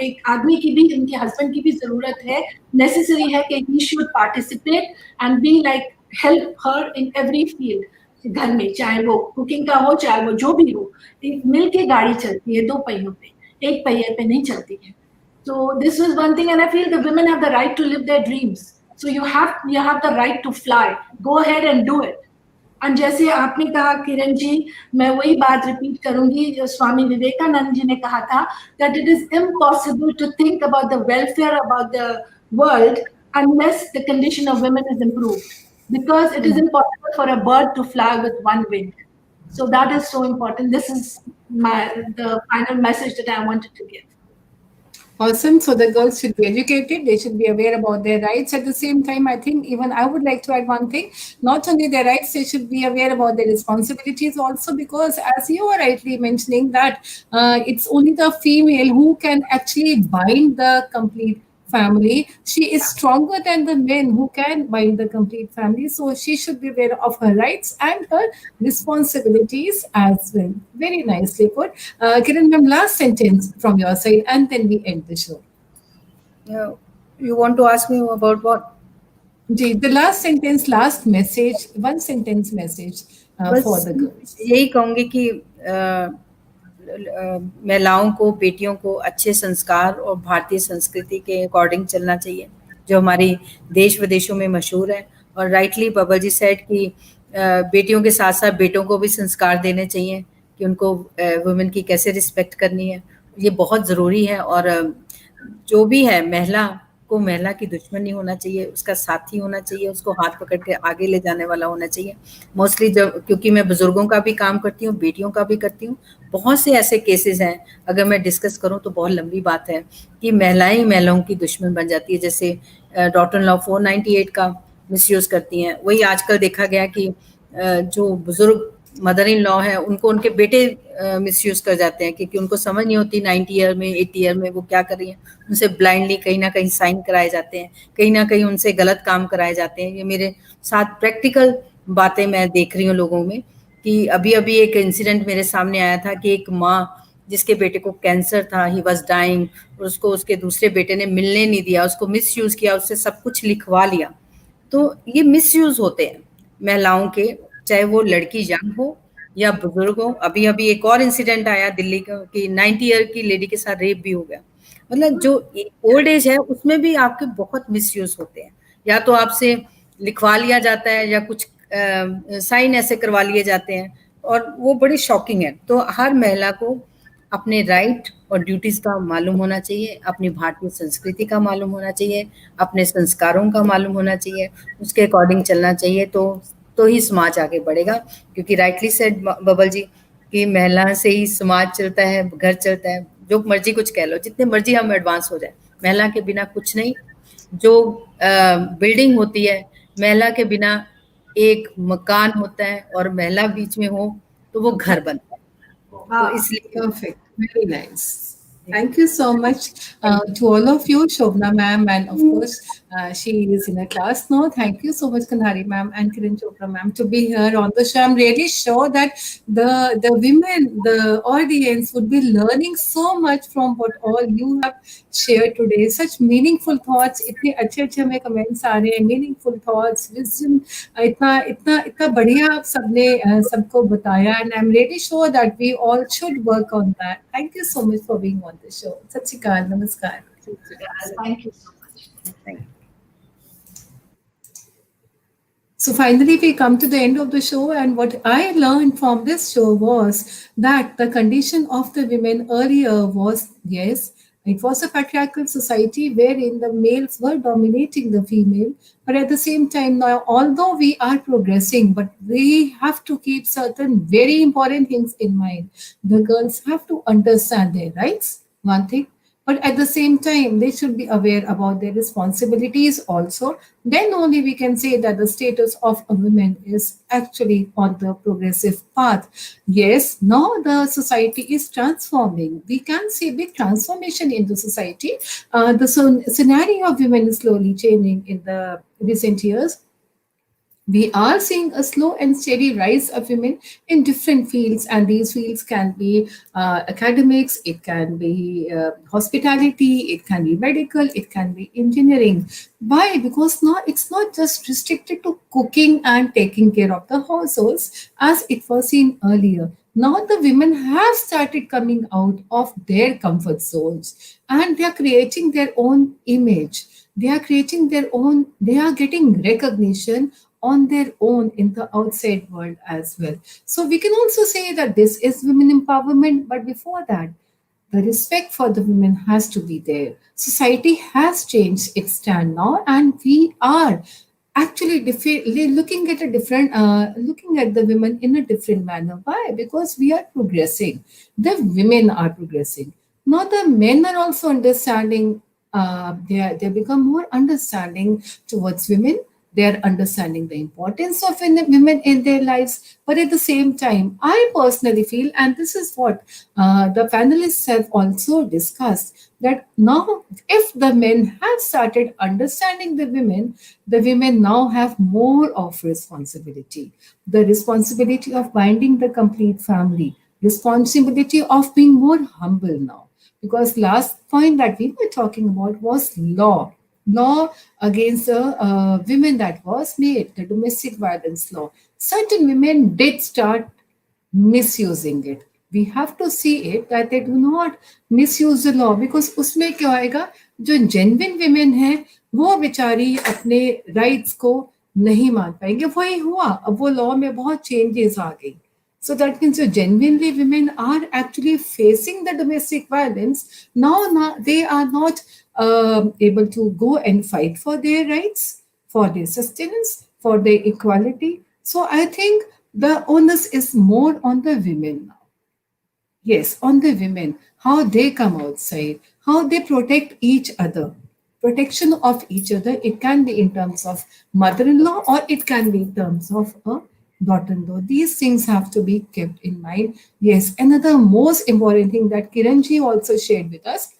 Speaker 4: एक आदमी की भी, उनके हस्बैंड की भी जरूरत है, नेसेसरी है कि he should participate and be like help her in every field घर में, चाहे वो कुकिंग का हो, चाहे वो जो भी हो. मिल के गाड़ी चलती है दो पहियों पे, एक पहिए पे नहीं चलती है. So this is one thing, and I feel the women have the right to live their dreams. So you have the right to fly. Go ahead and do it. And जैसे आपने कहा किरण जी, मैं वही बात रिपीट करूंगी जो स्वामी विवेकानंद जी ने कहा था, that it is impossible to think about the welfare about the world unless the condition of women is improved, because it is impossible for a bird to fly with one wing. So that is so important. This is the final message that I wanted to give.
Speaker 1: Awesome. So the girls should be educated. They should be aware about their rights. At the same time, I think even I would like to add one thing. Not only their rights, they should be aware about their responsibilities also, because as you are rightly mentioning that it's only the female who can actually bind the complete family. She is stronger than the men who can bind the complete family. So she should be aware of her rights and her responsibilities as well. Very nicely put. Kiran ma'am, last sentence from your side, and then we end the show.
Speaker 3: You want to ask me about what?
Speaker 1: The last sentence, last message, one sentence message for
Speaker 3: बस
Speaker 1: the girls.
Speaker 3: यही कहूँगी कि महिलाओं को, बेटियों को अच्छे संस्कार और भारतीय संस्कृति के अकॉर्डिंग चलना चाहिए, जो हमारी देश विदेशों में मशहूर है। और राइटली बाबा जी सेड कि बेटियों के साथ साथ बेटों को भी संस्कार देने चाहिए कि उनको वुमेन की कैसे रिस्पेक्ट करनी है, ये बहुत ज़रूरी है। और जो भी है, महिला की दुश्मन नहीं होना चाहिए, उसका साथी होना चाहिए, उसको हाथ पकड़ के आगे ले जाने वाला होना चाहिए। मोस्टली जब, क्योंकि मैं बुजुर्गों का भी काम करती हूँ, बेटियों का भी करती हूँ, बहुत से ऐसे केसेस हैं, अगर मैं डिस्कस करूँ तो बहुत लंबी बात है, कि महिलाएं महिलाओं की दुश्मन बन जाती है। जैसे डॉटर इन लॉ 498 का मिसयूज करती हैं। वही आजकल देखा गया कि जो बुजुर्ग मदर इन लॉ है, उनको उनके बेटे मिसयूज कर जाते हैं, क्योंकि उनको समझ नहीं होती 90 ईयर में, 80 ईयर में वो क्या कर रही हैं। उनसे ब्लाइंडली कहीं ना कहीं साइन कराए जाते हैं, कहीं ना कहीं उनसे गलत काम कराए जाते हैं। ये मेरे साथ प्रैक्टिकल बातें मैं देख रही हूँ लोगों में, कि अभी अभी एक इंसिडेंट मेरे सामने आया था कि एक माँ जिसके बेटे को कैंसर था, ही वॉज डाइंग, और उसको उसके दूसरे बेटे ने मिलने नहीं दिया, उसको मिसयूज किया, उससे सब कुछ लिखवा लिया। तो ये मिसयूज होते हैं महिलाओं के, चाहे वो लड़की यंग हो या बुजुर्ग हो। अभी अभी एक और इंसिडेंट आया दिल्ली का कि 90 ईयर की लेडी के साथ रेप भी हो गया। मतलब जो ओल्ड एज है उसमें भी आपके बहुत मिसयूज होते हैं, या तो आपसे लिखवा लिया जाता है या कुछ साइन ऐसे करवा लिए जाते हैं, और वो बड़ी शॉकिंग है। तो हर महिला को अपने राइट और ड्यूटीज का मालूम होना चाहिए, अपनी भारतीय संस्कृति का मालूम होना चाहिए, अपने संस्कारों का मालूम होना चाहिए, उसके अकॉर्डिंग चलना चाहिए, तो ही समाज आगे बढ़ेगा। क्योंकि राइटली सेड बबल जी कि महिला से ही समाज चलता है, घर चलता है। जो मर्जी कुछ कह लो, जितने मर्जी हम एडवांस हो जाए, महिला के बिना कुछ नहीं। जो बिल्डिंग होती है, महिला के बिना एक मकान होता है, और महिला बीच में हो तो वो घर बनता है। तो इसलिए
Speaker 1: Perfect. Very nice. Thank you so much to all of you, Shobna ma'am, and of course, she is in a class now. Thank you so much, Kanhari ma'am and Kiran Chopra ma'am, to be here on the show. I'm really sure that the women, the audience would be learning so much from what all you have shared today. Such meaningful thoughts, इतने अच्छे हमें comments आ रहे हैं, meaningful thoughts, wisdom, इतना इतना इतना बढ़िया आप सबने सबको बताया, and I'm really sure that we all should work on that. Thank you so much for being on the show. Sat Shri Akal, Namaskar.
Speaker 4: Thank you so much.
Speaker 3: thank you.
Speaker 1: So finally, we come to the end of the show, and what I learned from this show was that the condition of the women earlier was, yes, it was a patriarchal society wherein the males were dominating the female. But at the same time, now, although we are progressing, but we have to keep certain very important things in mind. The girls have to understand their rights, one thing. But at the same time, they should be aware about their responsibilities also. Then only we can say that the status of a woman is actually on the progressive path. Yes, now the society is transforming. We can see big transformation in the society. The scenario of women is slowly changing in the recent years. We are seeing a slow and steady rise of women in different fields, and these fields can be academics, it can be hospitality, it can be medical, it can be engineering. Why? Because now it's not just restricted to cooking and taking care of the households as it was seen earlier. Now the women have started coming out of their comfort zones, and they are creating their own image. They are creating their own, they are getting recognition on their own in the outside world as well. So we can also say that this is women empowerment, but before that, the respect for the women has to be there. Society has changed its stand now, and we are actually looking at a different, looking at the women in a different manner. Why? Because we are progressing. The women are progressing. Now the men are also understanding. They become more understanding towards women. They are understanding the importance of women in their lives. But at the same time, I personally feel, and this is what the panelists have also discussed, that now if the men have started understanding the women now have more of responsibility. The responsibility of binding the complete family, responsibility of being more humble now. Because last point that we were talking about was law against the women that was made, the domestic violence law. Certain women did start misusing it. We have to see it that they do not misuse the law, because उसमें क्या होएगा, जो genuine women हैं वो बेचारी अपने rights को नहीं मान पाएंगे. वही हुआ, अब वो law में बहुत changes आ गई. So that means that genuinely women are actually facing the domestic violence. Now they are not able to go and fight for their rights, for their sustenance, for their equality. So I think the onus is more on the women now. Yes, on the women, how they come outside, how they protect each other. Protection of each other, it can be in terms of mother-in-law or it can be in terms of a daughter-in-law. These things have to be kept in mind. Yes, another most important thing that Kiranji also shared with us,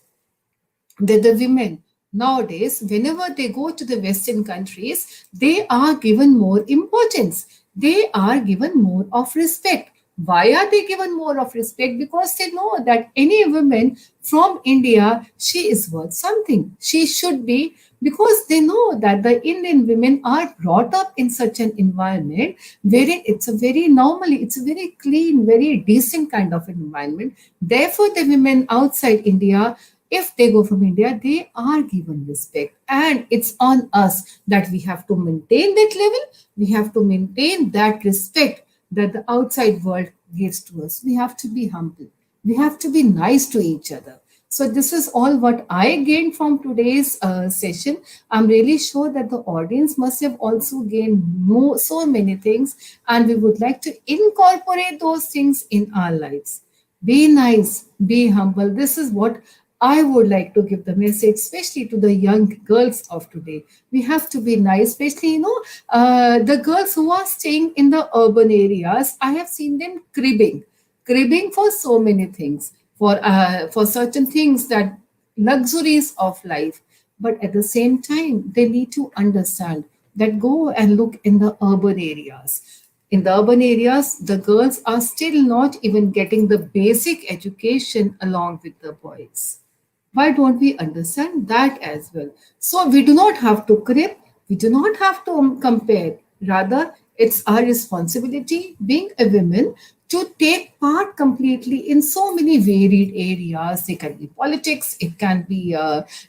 Speaker 1: that the women nowadays, whenever they go to the Western countries, they are given more importance. They are given more of respect. Why are they given more of respect? Because they know that any woman from India, she is worth something. She should be, because they know that the Indian women are brought up in such an environment wherein it's a very normally, it's a very clean, very decent kind of environment. Therefore, the women outside India, if they go from India, they are given respect. And it's on us that we have to maintain that level. We have to maintain that respect that the outside world gives to us. We have to be humble. We have to be nice to each other. So this is all what I gained from today's session. I'm really sure that the audience must have also gained so many things, and we would like to incorporate those things in our lives. Be nice, be humble. This is what I would like to give the message, especially to the young girls of today. We have to be nice, especially, the girls who are staying in the urban areas. I have seen them cribbing for so many things, for certain things, that luxuries of life. But at the same time, they need to understand that go and look in the urban areas. In the urban areas, the girls are still not even getting the basic education along with the boys. Why don't we understand that as well? So we do not have to crib, we do not have to compare. Rather, it's our responsibility, being a woman, to take part completely in so many varied areas. It can be politics, it can be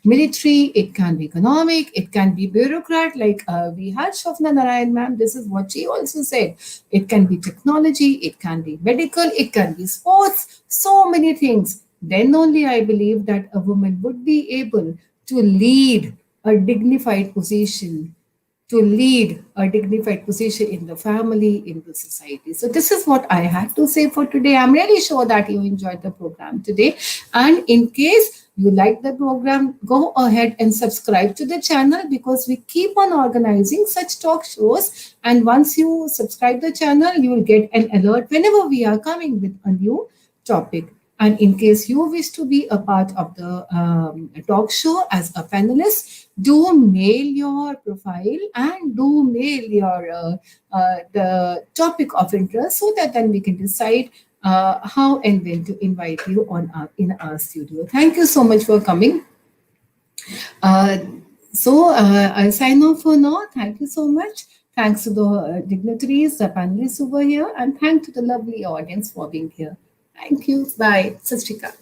Speaker 1: military, it can be economic, it can be bureaucrat, like we had Shofna Narayan ma'am, this is what she also said. It can be technology, it can be medical, it can be sports, so many things. Then only I believe that a woman would be able to lead a dignified position, in the family, in the society. So this is what I had to say for today. I'm really sure that you enjoyed the program today. And in case you like the program, go ahead and subscribe to the channel, because we keep on organizing such talk shows. And once you subscribe the channel, you will get an alert whenever we are coming with a new topic. And in case you wish to be a part of the talk show as a panelist, do mail your profile and do mail your the topic of interest, so that then we can decide how and when to invite you on in our studio. Thank you so much for coming. So I'll sign off for now. Thank you so much. Thanks to the dignitaries, the panelists over here, and thanks to the lovely audience for being here. Thank you. Bye. Sat Shri Akal.